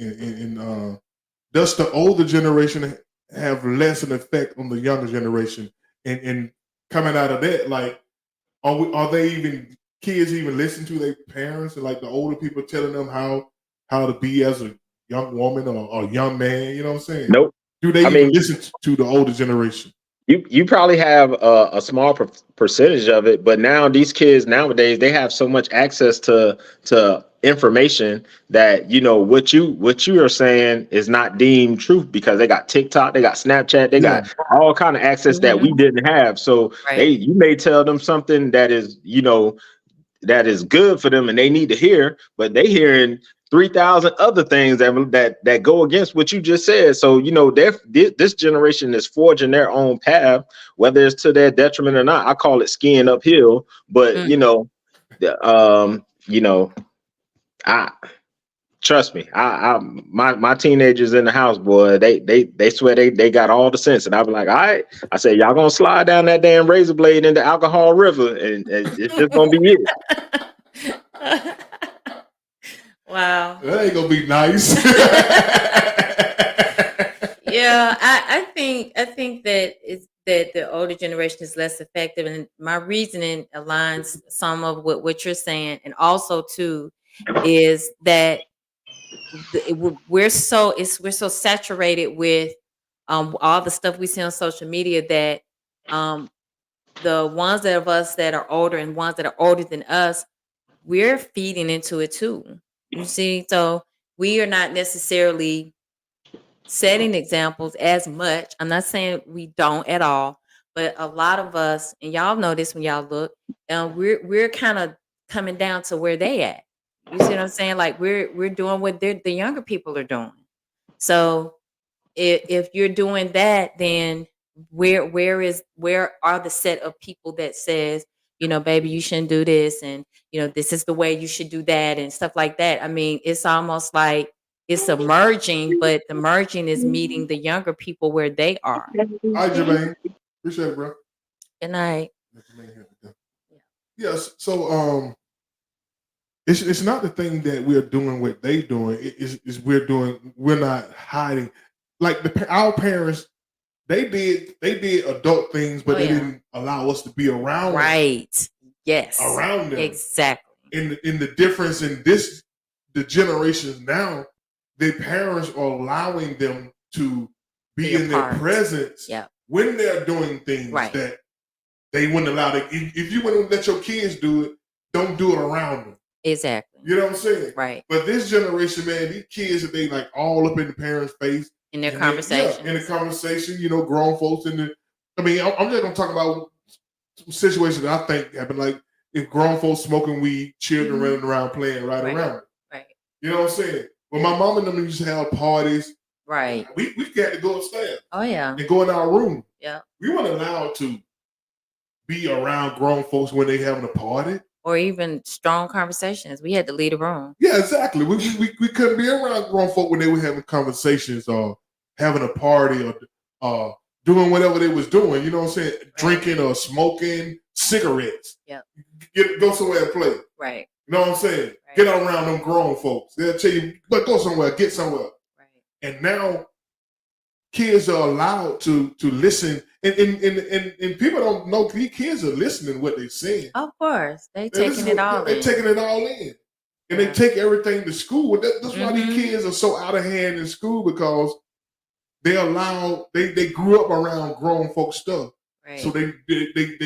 Does the older generation have less an effect on the younger generation? And coming out of that, like, are kids even listen to their parents and like the older people telling them how to be as a young woman or a young man? You know what I'm saying? Nope. Do they even listen to the older generation? You probably have a small percentage of it, but now these kids nowadays they have so much access to information that what you are saying is not deemed truth because they got TikTok, they got Snapchat, they Yeah. got all kind of access that we didn't have. So Right. you may tell them something that is that is good for them and they need to hear, but they hearing 3,000 other things that go against what you just said. So this generation is forging their own path, whether it's to their detriment or not. I call it skiing uphill, but I trust me. My teenagers in the house, boy, they swear they got all the sense, and I be like, all right. I say y'all gonna slide down that damn razor blade in the alcohol river, and it's just gonna be it. Wow. That ain't gonna be nice. Yeah, I think that it's that the older generation is less effective, and my reasoning aligns some of what you're saying, and also too is that we're so saturated with all the stuff we see on social media that um the ones of us that are older and ones that are older than us, we're feeding into it too. You see, so we are not necessarily setting examples as much. I'm not saying we don't at all, but a lot of us, and y'all know this when y'all look, we're kind of coming down to where they at. You see what I'm saying? Like we're doing what the younger people are doing. So if you're doing that, then where are the set of people that says, baby, you shouldn't do this, and this is the way you should do that, and stuff like that. I mean, it's almost like it's a merging, but the merging is meeting the younger people where they are. All right, Jermaine. Appreciate it, bro. Good night. Yes. So it's not the thing that we're doing what they doing. It's we're not hiding. Like our parents, they did adult things, but they didn't allow us to be around Right. Yes. around them. Exactly. In the difference in the generations now, their parents are allowing them to be in their presence when they're doing things that they wouldn't allow. If you wouldn't let your kids do it, don't do it around them. Exactly. You know what I'm saying? Right. But this generation, man, these kids, they like all up in the parents' face. In their conversation. In the conversation, grown folks in the. I mean, I'm just gonna talk about some situations that I think happen. Like if grown folks smoking weed, children running around playing around it. Right. You know what I'm saying? When my mom and them used to have parties, right? We got to go upstairs. Oh yeah. And go in our room. Yeah. We weren't allowed to be around grown folks when they having a party. Or even strong conversations. We had to leave the room. Yeah, exactly. We couldn't be around grown folk when they were having conversations or having a party or doing whatever they was doing. You know what I'm saying? Right. Drinking or smoking cigarettes. Yeah. Go somewhere and play. Right. You know what I'm saying? Right. Get around them grown folks. They'll tell you, but go somewhere, get somewhere. Right. And now kids are allowed to listen. And people don't know these kids are listening what they're saying. Of course. They're taking it all in. They're taking it all in. And they take everything to school. That's why these kids are so out of hand in school, because they grew up around grown folk stuff. Right. So they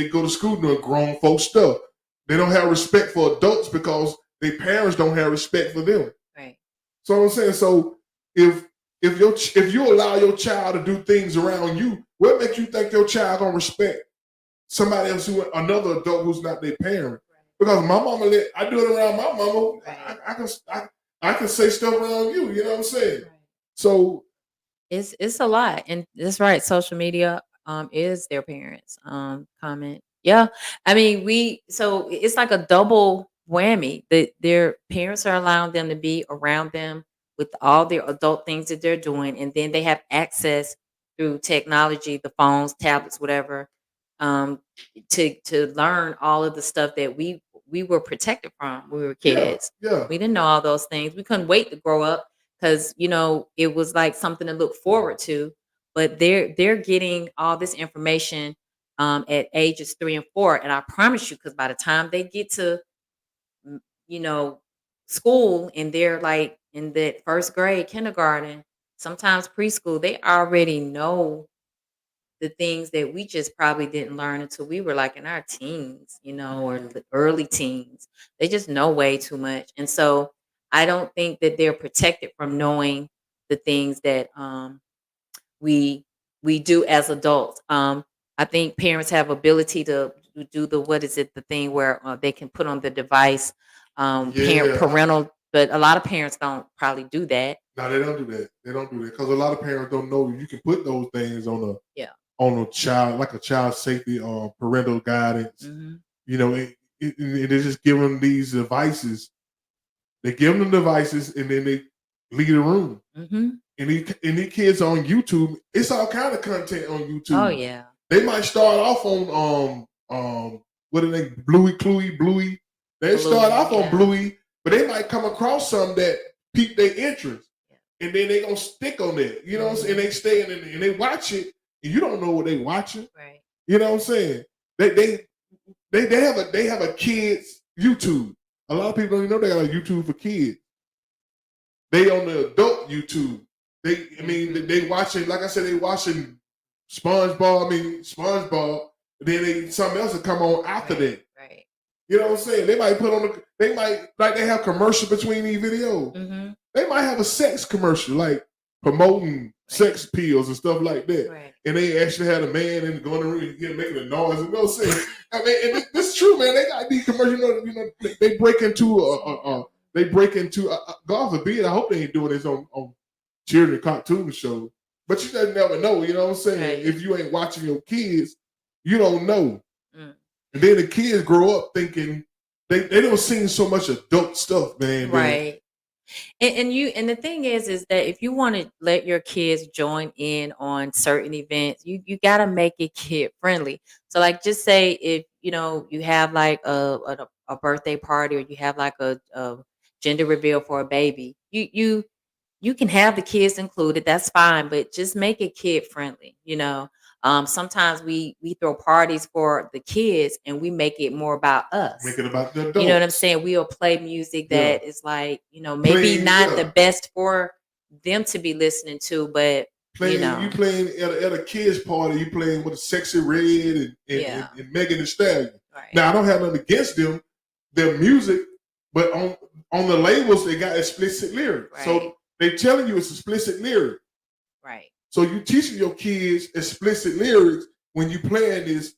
go to school doing grown folk stuff. They don't have respect for adults because their parents don't have respect for them. Right. So I'm saying, so if you allow your child to do things around you, what makes you think your child gonna respect somebody else another adult who's not their parent? Right. Because my mama I do it around my mama. Right. I can say stuff around you. You know what I'm saying? Right. So it's a lot, and that's right. Social media is their parents' comment. Yeah, I mean so it's like a double whammy that their parents are allowing them to be around them with all their adult things that they're doing, and then they have access through technology, the phones, tablets, whatever, to learn all of the stuff that we were protected from when we were kids. Yeah. We didn't know all those things. We couldn't wait to grow up because it was like something to look forward to. But they're getting all this information at ages 3 and 4, and I promise you, because by the time they get to school and they're like in that first grade, kindergarten, sometimes preschool, they already know the things that we just probably didn't learn until we were like in our teens, you know, or the early teens. They just know way too much. And so I don't think that they're protected from knowing the things that we do as adults. I think parents have ability to do the what is it the thing where they can put on the device Yeah. parental, but a lot of parents don't probably do that. No, they don't do that. They don't do that because a lot of parents don't know you can put those things on Yeah. a child, like a child safety or parental guidance. Mhm. You know, they just give them these devices. They give them devices and then they leave the room. Mhm. And these kids on YouTube, it's all kind of content on YouTube. Oh yeah. They might start off on what are they, Bluey. They start off on Bluey, but they might come across something that pique their interest. And then they gonna stick on it. You know what I'm saying? And they stay in it and they watch it, and you don't know what they watching. Right. You know what I'm saying? They have a kids YouTube. A lot of people don't even know they got a YouTube for kids. They on the adult YouTube. They watching, like I said, they watching SpongeBob. Then something else will come on after that. Right. You know what I'm saying? They might they have commercial between these videos. Mm-hmm. They might have a sex commercial, like promoting sex pills and stuff like that. Right. And they actually had a man in going to room making a noise. You know what I'm saying? I mean, and this is true, man. They got these commercials. You know, they break into God forbid. I hope they ain't doing this on children cartoon shows. But you just never know. You know what I'm saying? Right. If you ain't watching your kids, you don't know. Mm. And then the kids grow up thinking they don't see so much adult stuff, man. Right. And the thing is that if you want to let your kids join in on certain events, you got to make it kid friendly. So like, just say if you have like a birthday party, or you have like a gender reveal for a baby, you can have the kids included. That's fine, but just make it kid friendly. Sometimes we throw parties for the kids and we make it more about us. Make it about the adults. You know what I'm saying? We'll play music that is like, maybe not the best for them to be listening to, but you playing at a kids party, you playing with a Sexy Red and Megan Thee Stallion. Right. Now I don't have nothing against their music, but on the labels they got explicit lyrics. Right. So they telling you it's explicit lyric. Right. So you teaching your kids explicit lyrics when you playing this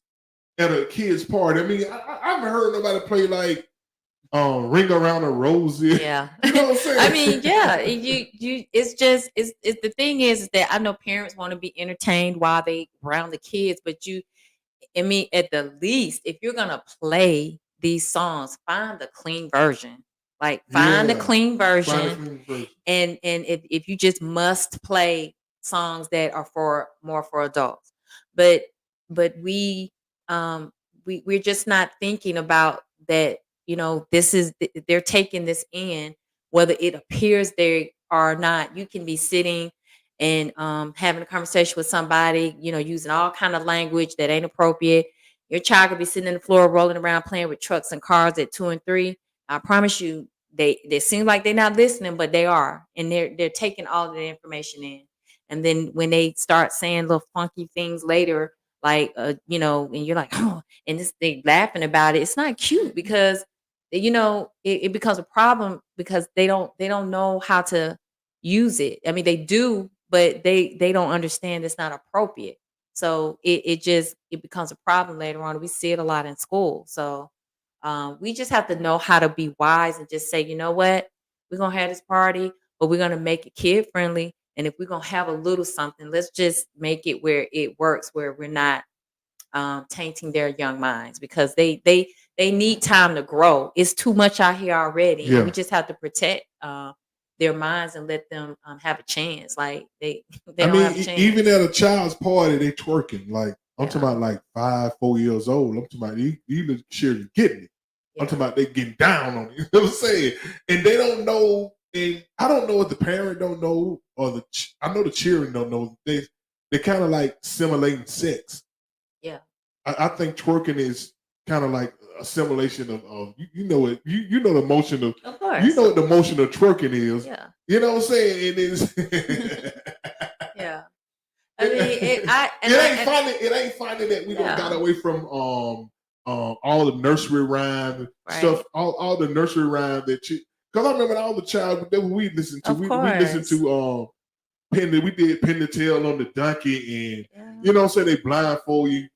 at a kid's party. I mean, I haven't heard nobody play like Ring Around the Rosie. Yeah. You know what I'm saying? I mean, yeah, it's the thing is that I know parents want to be entertained while they around the kids, but at the least, if you're gonna play these songs, find the clean version. Like find the clean version. And if you just must play songs that are more for adults. But we're just not thinking about that, they're taking this in, whether it appears they are not. You can be sitting and having a conversation with somebody, using all kind of language that ain't appropriate. Your child could be sitting on the floor rolling around playing with trucks and cars at 2 and 3. I promise you, they seem like they're not listening, but they are, and they're taking all of the information in. And then when they start saying little funky things later, like and you're like, oh, and they laughing about it. It's not cute because it becomes a problem because they don't know how to use it. I mean, they do, but they don't understand it's not appropriate. So it becomes a problem later on. We see it a lot in school. So we just have to know how to be wise and just say, you know what, we're gonna have this party, but we're gonna make it kid friendly. And if we're gonna have a little something, let's just make it where it works, where we're not tainting their young minds, because they need time to grow. It's too much out here already. Yeah. And we just have to protect their minds and let them have a chance. Like they don't have a chance. Even at a child's party, they twerking. Like I'm talking about like 5-4 years old. I'm talking about these little children getting it. I'm talking about they getting down on it. You know what I'm saying? And they don't know. And I don't know if the parent don't know, or I know the children don't know. They kind of like simulating sex. Yeah. I think twerking is kind of like a simulation of you know it. You know the motion of course. You know what the motion of twerking is. Yeah. You know what I'm saying? It is. Yeah. I mean, It ain't funny that we don't got away from all the nursery rhyme stuff, all the nursery rhyme that you. Because I remember all the child that we listened to. We listened to we did pin the tail on the donkey, and you know what I'm saying, they blindfold you,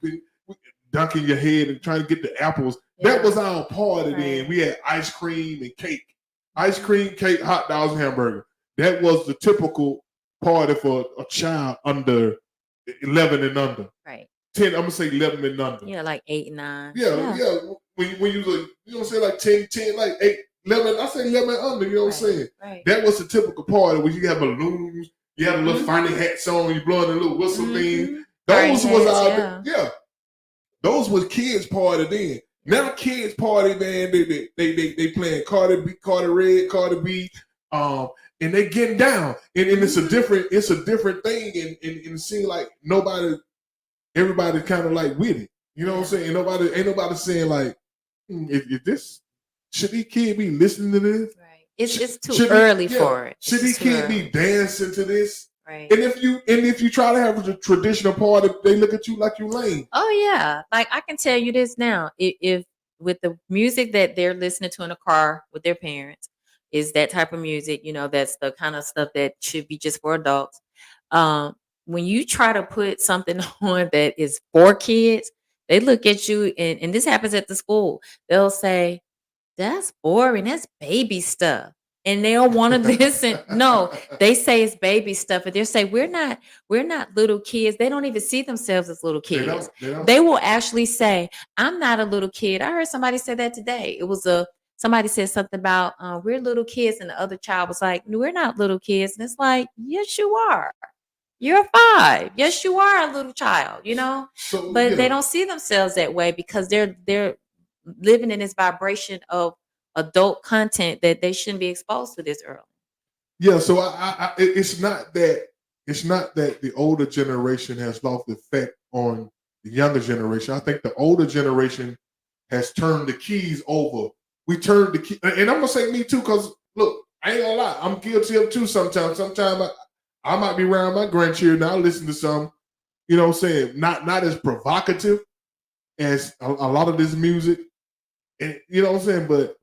dunking your head and trying to get the apples. That was our party then. We had ice cream and cake. Ice cream, cake, hot dogs, and hamburger. That was the typical party for a child under 11 and under. Right. 10, I'm gonna say 11 and under. Yeah, like 8 and 9. Yeah. When you like, you know what I'm saying, like 10, like 8, 11, I say 11 and under, you know what I'm saying? Right. That was the typical party where you have balloons, you have a little funny hats on, you blowing a little whistle thing. Those was our those was kids' party then. Now kids' party, man, they playing Cardi B, Cardi Red, Cardi B, and they getting down. And it's a different thing, and it seems like everybody kind of like with it. You know what I'm saying? Ain't nobody saying like, if this, should these kids be listening to this? Right. It's too early for it. Should these kids be dancing to this? Right. And if you try to have a traditional party, they look at you like you lame. Oh yeah. Like I can tell you this now. If with the music that they're listening to in the car with their parents is that type of music, you know, that's the kind of stuff that should be just for adults. When you try to put something on that is for kids, they look at you, and this happens at the school. They'll say, "That's boring. That's baby stuff." And they'll want to listen. No, they say it's baby stuff, and they'll say, we're not little kids. They don't even see themselves as little kids. They will actually say, "I'm not a little kid." I heard somebody say that today. It was somebody said something about we're little kids, and the other child was like, "No, we're not little kids." And it's like, yes, you are. You're 5. Yes, you are a little child, you know? But they don't see themselves that way because they're living in this vibration of adult content that they shouldn't be exposed to this early. Yeah, so it's not that the older generation has lost effect on the younger generation. I think the older generation has turned the keys over. We turned the key, and I'm gonna say me too, because look, I ain't gonna lie, I'm guilty of too sometimes. Sometimes I might be around my grandchildren, I'll listen to some, you know what I'm saying, not as provocative as a lot of this music. And you know what I'm saying, but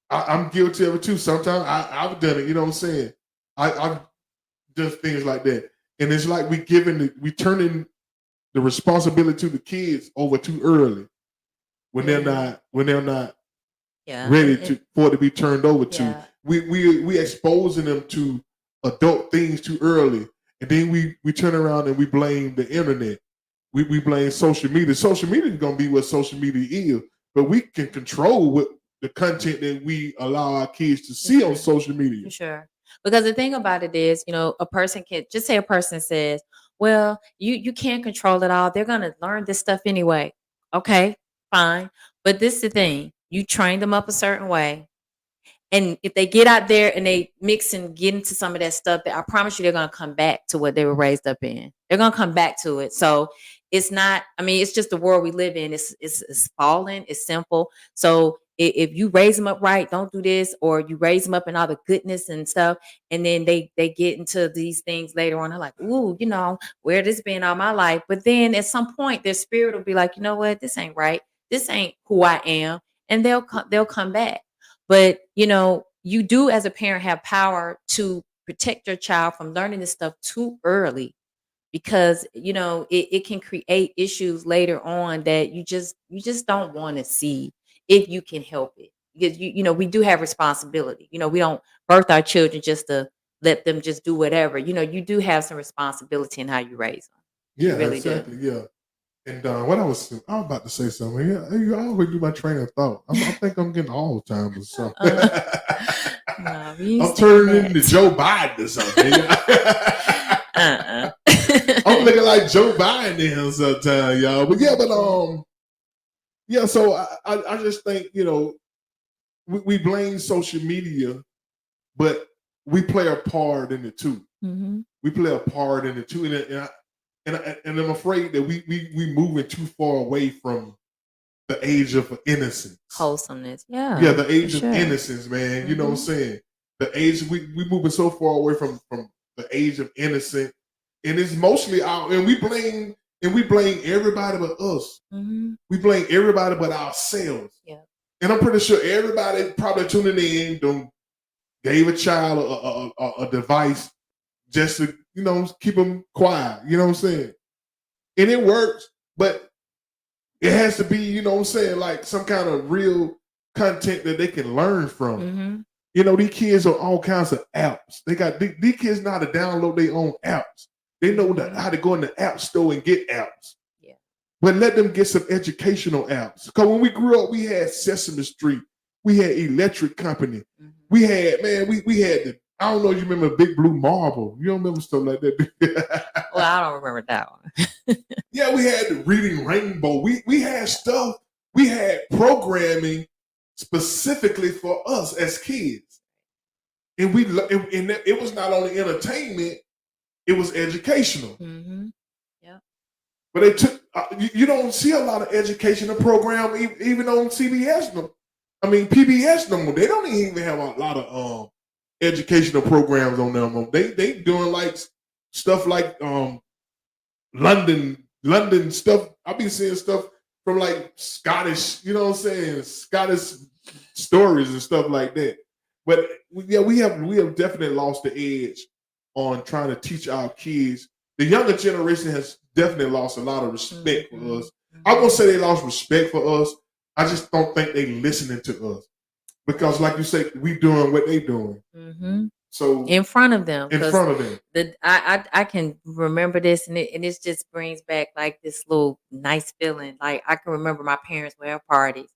I'm guilty of it too. Sometimes I've done it, you know what I'm saying? I've done things like that. And it's like we turning the responsibility to the kids over too early when they're not ready for it to be turned over to. We exposing them to adult things too early, and then we turn around and we blame the internet. We blame social media. Social media is gonna be what social media is, but we can control what the content that we allow our kids to see on social media. For sure. Because the thing about it is, you know, a person says, well, you can't control it all. They're gonna learn this stuff anyway. Okay, fine. But this is the thing. You train them up a certain way. And if they get out there and they mix and get into some of that stuff, I promise you they're going to come back to what they were raised up in. They're going to come back to it. So it's not, I mean, it's just the world we live in. It's fallen. It's simple. So if you raise them up right, don't do this, or you raise them up in all the goodness and stuff, and then they get into these things later on. They're like, ooh, you know, where this been all my life? But then at some point, their spirit will be like, you know what? This ain't right. This ain't who I am. And they'll come back. But, you know, you do as a parent have power to protect your child from learning this stuff too early, because, you know, it can create issues later on that you just don't want to see if you can help it. Because, you know, we do have responsibility. You know, we don't birth our children just to let them just do whatever. You know, you do have some responsibility in how you raise them. Yeah, really exactly. Do. Yeah. And what I was about to say something. Yeah, you always do my train of thought. I think I'm getting all the time or something. No, I'm turning into Joe Biden or something. I'm looking like Joe Biden here sometimes, y'all. But yeah, so I just think, you know, we blame social media, but we play a part in it too. Mm-hmm. We play a part in it too, and I'm afraid that we moving too far away from the age of innocence, wholesomeness. Yeah, the age of innocence, man. Mm-hmm. You know what I'm saying? The age we moving so far away from the age of innocence and it's mostly our, and we blame everybody but us. Mm-hmm. We blame everybody but ourselves. Yeah. And I'm pretty sure everybody probably tuning in gave a child a device just to, keep them quiet. You know what I'm saying? And it works, but it has to be, like some kind of real content that they can learn from. Mm-hmm. These kids are all kinds of apps. These kids know how to download their own apps. They know how to go in the app store and get apps. Yeah. But let them get some educational apps. Because when we grew up, we had Sesame Street. We had Electric Company. Mm-hmm. We had, we had I don't know if you remember Big Blue Marble. You don't remember stuff like that? Well, I don't remember that one. Yeah, we had the Reading Rainbow. We had stuff. We had programming specifically for us as kids. And it was not only entertainment, it was educational. Mm-hmm. Yeah. But they took, you don't see a lot of educational program even on CBS. PBS no more. They don't even have a lot of educational programs on them. They doing like stuff like London stuff. I've been seeing stuff from like Scottish, Scottish stories and stuff like that. But yeah, we have definitely lost the edge on trying to teach our kids. The younger generation has definitely lost a lot of respect for us. I won't say they lost respect for us. I just don't think they listening to us. Because like you say, we doing what they doing. Mm-hmm. So in front of them. I can remember this, and it just brings back like this little nice feeling. Like I can remember my parents were at parties.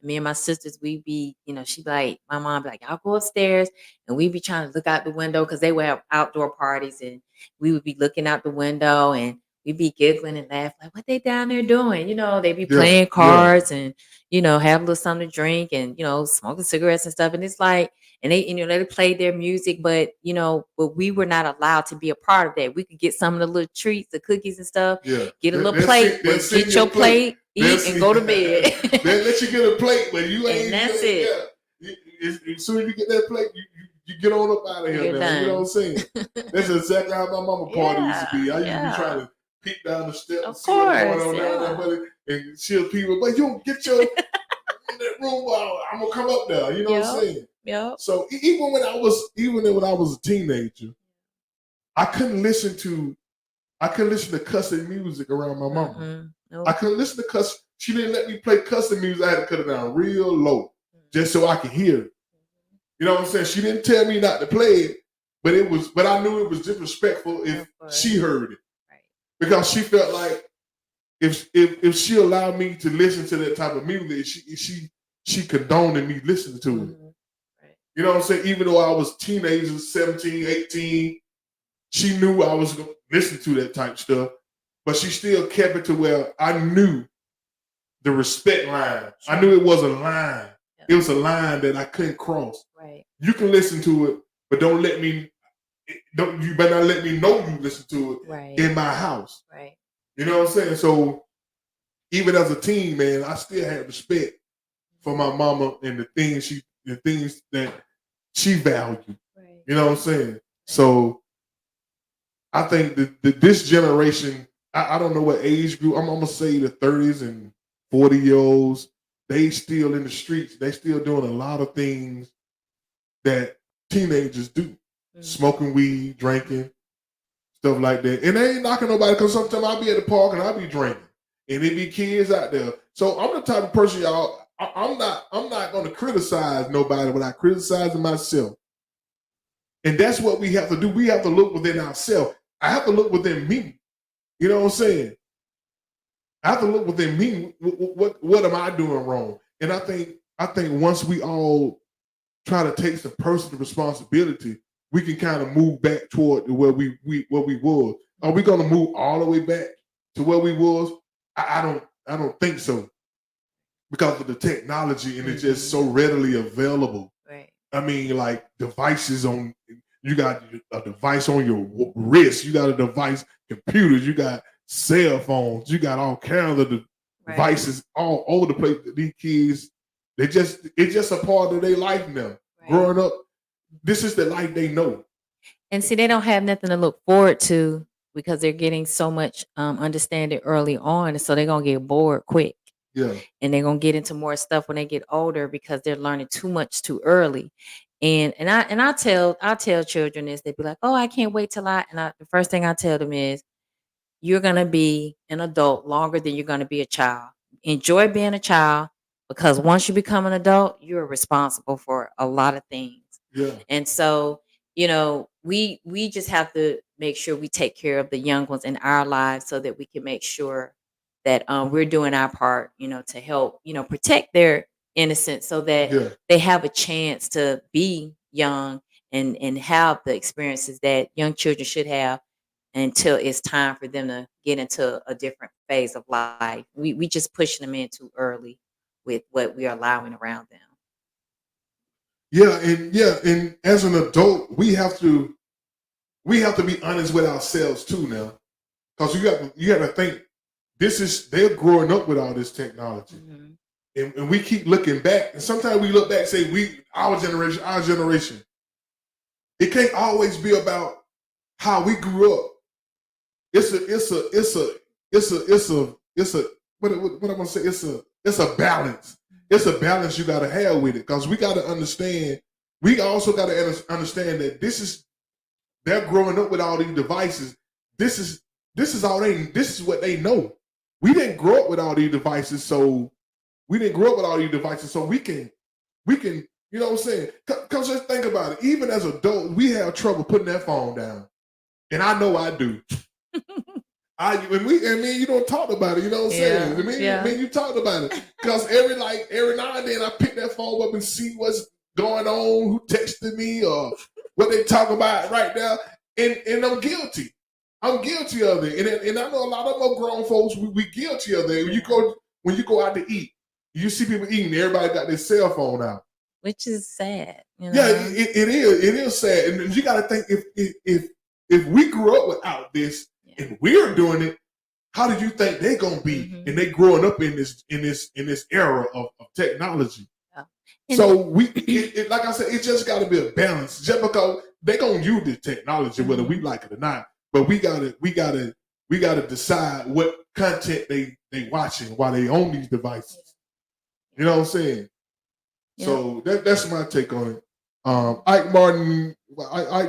Me and my sisters, we'd be, she'd be like, my mom be like, I'll go upstairs, and we'd be trying to look out the window because they would have outdoor parties, and we would be looking out the window, and we'd be giggling and laughing, like, what they down there doing? They'd be playing cards and, have a little something to drink and, smoking cigarettes and stuff. And it's like, and they played their music, but we were not allowed to be a part of that. We could get some of the little treats, the cookies and stuff, get a little plate, get your plate, eat, and go to bed. They let you get a plate, but you ain't. And that's it. Yeah. As soon as you get that plate, you get on up out of here. Man. You know what I'm saying? That's exactly how my mama party used to be. I used to be trying to peek down the steps and see what's going on down there, and she'll people, but you don't get your in that room. I'm gonna come up there. You know what I'm saying? Yeah. So even when I was a teenager, I couldn't listen to cussing music around my mama. Mm-hmm. Nope. I couldn't listen to cuss. She didn't let me play cussing music. I had to cut it down real low just so I could hear it. You know what I'm saying? She didn't tell me not to play it, but I knew it was disrespectful if she heard it. Right. Because she felt like if she allowed me to listen to that type of music, she condoned me listening to it. Mm-hmm. Right. You know what I'm saying? Even though I was teenager, 17, 18, she knew I was going to listen to that type stuff, but she still kept it to where I knew the respect line. I knew it was a line. Yeah. It was a line that I couldn't cross. Right. You can listen to it, but you better not let me know you listen to it in my house. Right. You know what I'm saying? So even as a teen, man, I still had respect for my mama and the things that she valued. Right. You know what I'm saying? Right. So I think that this generation, I don't know what age group, I'm gonna say the 30s and 40-year-olds, they still in the streets. They still doing a lot of things that teenagers do. Mm-hmm. Smoking weed, drinking, stuff like that. And they ain't knocking nobody, because sometimes I'll be at the park and I'll be drinking. And there be kids out there. So I'm the type of person, y'all, I'm not gonna criticize nobody without criticizing myself. And that's what we have to do. We have to look within ourselves. I have to look within me. You know what I'm saying? I have to look within me. What am I doing wrong? And I think once we all try to take some personal responsibility, we can kind of move back toward where we was. Are we gonna move all the way back to where we was? I don't think so, because of the technology, and it's just so readily available. Right. I mean, like devices on. You got a device on your wrist. You got a device, computers. You got cell phones. You got all kinds of devices all over the place. These kids, it's just a part of their life now. Right. Growing up, this is the life they know. And see, they don't have nothing to look forward to because they're getting so much understanding early on, and so they're gonna get bored quick. Yeah. And they're gonna get into more stuff when they get older because they're learning too much too early. And I tell children this, they be like, oh, I can't wait till the first thing I tell them is you're gonna be an adult longer than you're gonna be a child. Enjoy being a child because once you become an adult, you're responsible for a lot of things. Yeah. And so, we just have to make sure we take care of the young ones in our lives so that we can make sure that we're doing our part, to help, protect their innocence so that Yeah. they have a chance to be young and have the experiences that young children should have until it's time for them to get into a different phase of life. We just pushing them in too early with what we are allowing around them. And as an adult, we have to be honest with ourselves too now, because you got to think they're growing up with all this technology, and we keep looking back, and sometimes we look back and say our generation. It can't always be about how we grew up. It's a balance. It's a balance you got to have with it, because we got to understand. We also got to understand that they're growing up with all these devices. This is what they know. We didn't grow up with all these devices, so we can, you know what I'm saying? Because just think about it. Even as adults, we have trouble putting that phone down, and I know I do. You don't talk about it. You know what I'm saying? You talked about it, because every now and then I pick that phone up and see what's going on, who texted me or what they talk about right now, and I'm guilty. I'm guilty of it, and I know a lot of them grown folks. We guilty of it. When you go out to eat, you see people eating. Everybody got their cell phone out, which is sad. Yeah, it is. It is sad, and you got to think if we grew up without this and we're doing it, how do you think they're gonna be? And they growing up in this era of technology. Yeah. So like I said, it just got to be a balance. Just because they're gonna use this technology, whether we like it or not, but we gotta decide what content they watching while they own these devices. You know what I'm saying? Yeah. So that's my take on it. Ike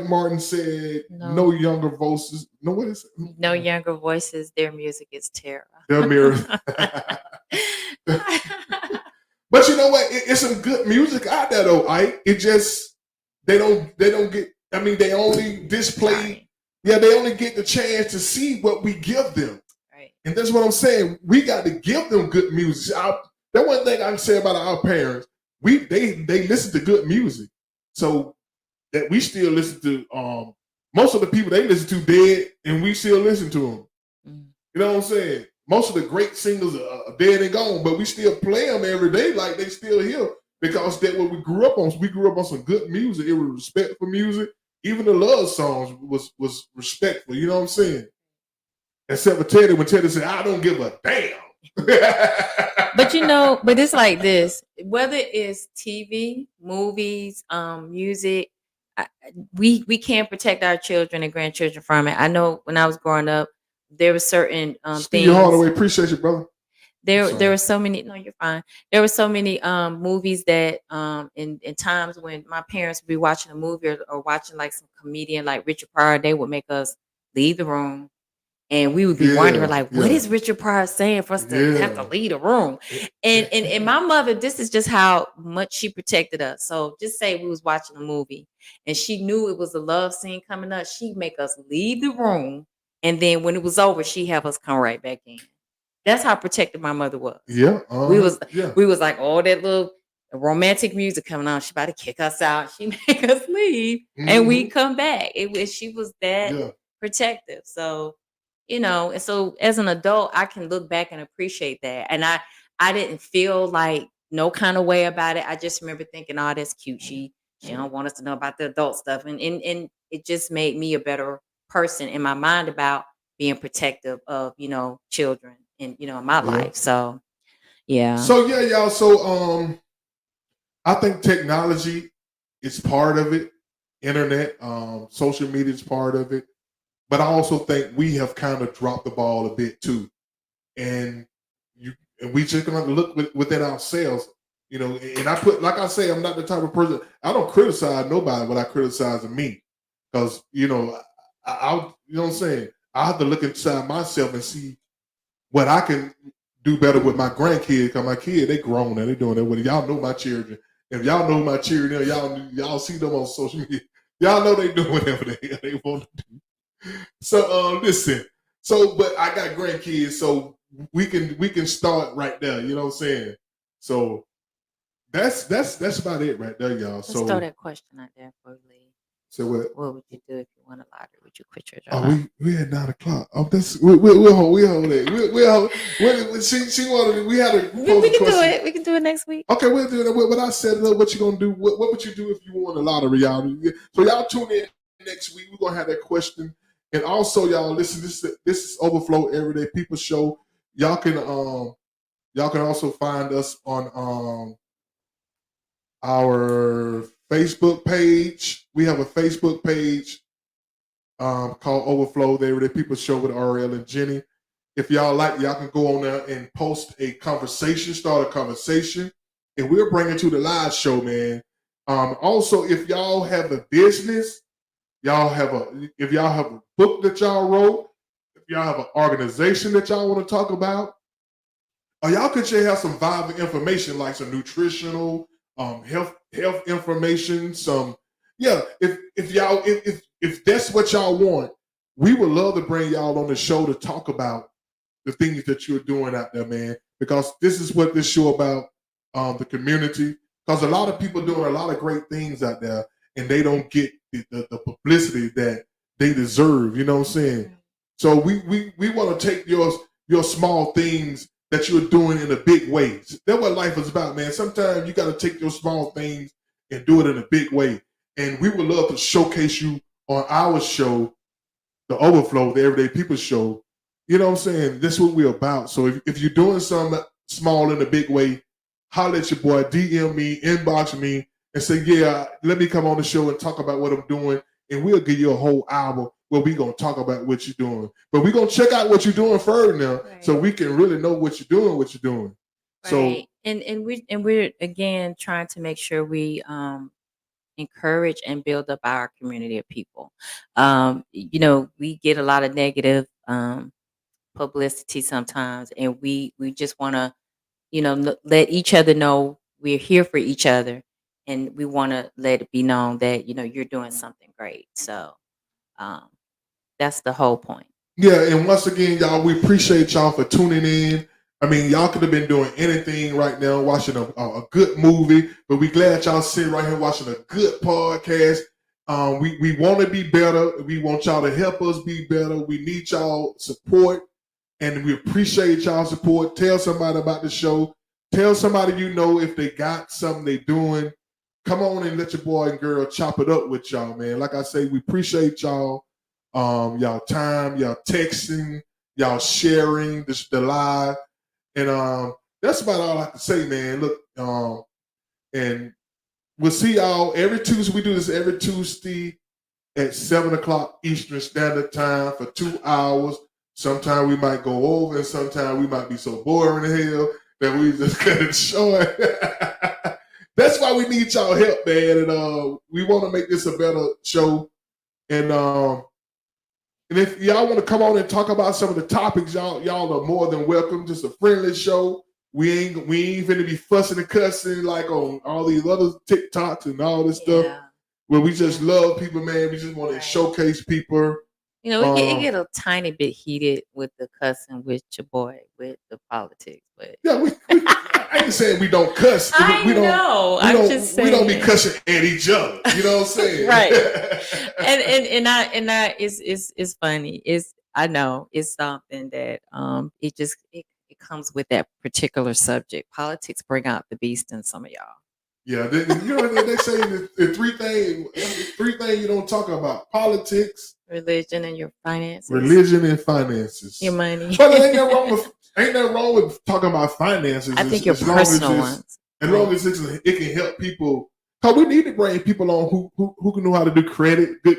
Martin said, "No younger voices. No, what is it? No younger voices. Their music is terror." Their music. But you know what? It's some good music out there, though, Ike. It just they don't get. I mean, they only display. Yeah, they only get the chance to see what we give them. Right. And that's what I'm saying. We got to give them good music. That one thing I can say about our parents. They listen to good music. So that we still listen to most of the people they listen to dead, and we still listen to them. You know what I'm saying? Most of the great singers are dead and gone, but we still play them every day like they still here, because that's what we grew up on. We grew up on some good music. It was respectful music. Even the love songs was respectful. You know what I'm saying? Except for Teddy, when Teddy said, "I don't give a damn." But it's like this. Whether it's TV, movies, music, we can't protect our children and grandchildren from it. I know when I was growing up, there were certain Steve things. Hardaway, appreciate you, brother. There were so many. No, you're fine. There were so many movies that in times when my parents would be watching a movie or watching like some comedian like Richard Pryor, they would make us leave the room. And we would be wondering, like, what is Richard Pryor saying for us to have to leave the room? And my mother, this is just how much she protected us. So just say we was watching a movie and she knew it was a love scene coming up, she'd make us leave the room. And then when it was over, she'd have us come right back in. That's how protected my mother was. Yeah. We was like, oh, that little romantic music coming on, she about to kick us out. She make us leave and we come back. She was that protective. So and so as an adult, I can look back and appreciate that. And I didn't feel like no kind of way about it. I just remember thinking, oh, that's cute. She don't want us to know about the adult stuff. And it just made me a better person in my mind about being protective of, children and, in my life. So, yeah. So, yeah, y'all. So, I think technology is part of it. Internet, social media is part of it. but I also think we have kind of dropped the ball a bit too. And we just gonna look within ourselves, you know. And I put, like I say, I'm not the type of person. I don't criticize nobody, but I criticize me, because you know, you know what I'm saying. I have to look inside myself and see what I can do better with my grandkids. Because my kids, they grown and they doing it with it. Y'all know my children. If y'all know my children, y'all see them on social media. Y'all know they do whatever they want to do. So listen. So, but I got grandkids, so we can start right there. You know what I'm saying? So that's about it right there, y'all. Let's So throw that question out there for Lee. So what? What would you do if you won a lottery? Would you quit your Oh, job? we at 9 o'clock. Oh, that's we'll hold it. We'll she wanted. We had a. We can question. do it. We can do it next week. Okay, we'll do it. What I said, what you gonna do? What would you do if you won the lottery, y'all? So y'all tune in next week. We're gonna have that question. And also, y'all listen. This is Overflow Everyday People Show. Y'all can also find us on our Facebook page. We have a Facebook page called Overflow, the Everyday People Show with RL and Jenny. If y'all like, y'all can go on there and post a conversation, start a conversation, and we'll bring it to the live show, man. Also, if y'all have a business, if y'all have a book that y'all wrote, if y'all have an organization that y'all want to talk about, or y'all could have some viable information like some nutritional, health information, if that's what y'all want, we would love to bring y'all on the show to talk about the things that you're doing out there, man, because this is what this show about, the community, because a lot of people doing a lot of great things out there and they don't get the publicity that they deserve, you know what I'm saying? So we want to take your small things that you're doing in a big ways. That's what life is about, man. Sometimes you got to take your small things and do it in a big way. And we would love to showcase you on our show, The Overflow, the Everyday People Show. You know what I'm saying? That's what we're about. So if you're doing something small in a big way, holler at your boy, DM me, inbox me, and say, yeah, let me come on the show and talk about what I'm doing. And we'll give you a whole hour where we're going to talk about what you're doing. But we're going to check out what you're doing further now, so we can really know what you're doing. Right. So, and we're again trying to make sure we encourage and build up our community of people. You know, we get a lot of negative publicity sometimes, and we just want to, you know, let each other know we're here for each other, and we want to let it be known that, you know, you're doing something great. So that's the whole point. Yeah, and once again, y'all, we appreciate y'all for tuning in. I mean, y'all could have been doing anything right now, watching a good movie, but we glad y'all sitting right here watching a good podcast. We want to be better. We want y'all to help us be better. We need y'all support, and we appreciate y'all support. Tell somebody about the show. Tell somebody you know if they got something they doing. Come on and let your boy and girl chop it up with y'all, man. Like I say, we appreciate y'all. Y'all time, y'all texting, y'all sharing the live. And that's about all I can say, man. Look, and we'll see y'all every Tuesday. We do this every Tuesday at 7 o'clock Eastern Standard Time for 2 hours. Sometimes we might go over, and sometimes we might be so boring as hell that we just cut it short. That's why we need y'all help, man. And we want to make this a better show. And if y'all want to come on and talk about some of the topics, y'all are more than welcome. Just a friendly show. We ain't finna be fussing and cussing like on all these other TikToks and all this stuff. Where we just love people, man. We just want to showcase people. You know, it get a tiny bit heated with the cussing with your boy, with the politics, but yeah, I ain't saying we don't cuss. I'm just saying we don't be cussing at each other. You know what I'm saying? Right. and it's funny. I know it's something that it comes with that particular subject. Politics bring out the beast in some of y'all. Yeah, they say the three things you don't talk about: politics, religion, and your finances. Your money. But ain't that wrong with talking about finances? I think your personal ones. As long as it can help people, because we need to bring people on who can know how to do good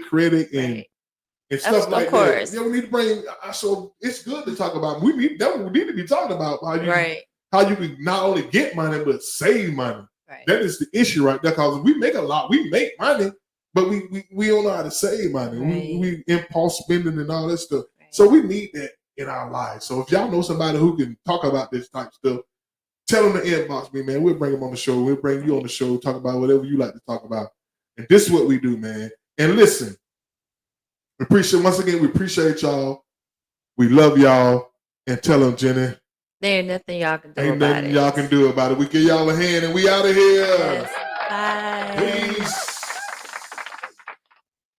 credit, and and stuff like course. that. You know, we need to bring. So it's good to talk about. We need to be talking about how you can not only get money but save money. Right. That is the issue right there. Because we make a lot, we make money, but we don't know how to save money. Right. We impulse spending and all that stuff. Right. So we need that in our lives. So if y'all know somebody who can talk about this type of stuff, tell them to inbox me, man. We'll bring them on the show. We'll bring you on the show, talk about whatever you like to talk about. And this is what we do, man. And listen, we appreciate y'all. We love y'all. And tell them, Jenny, there ain't nothing y'all can do ain't about nothing it. y'all can do about it. We give y'all a hand and we out of here. Yes. Bye. Peace.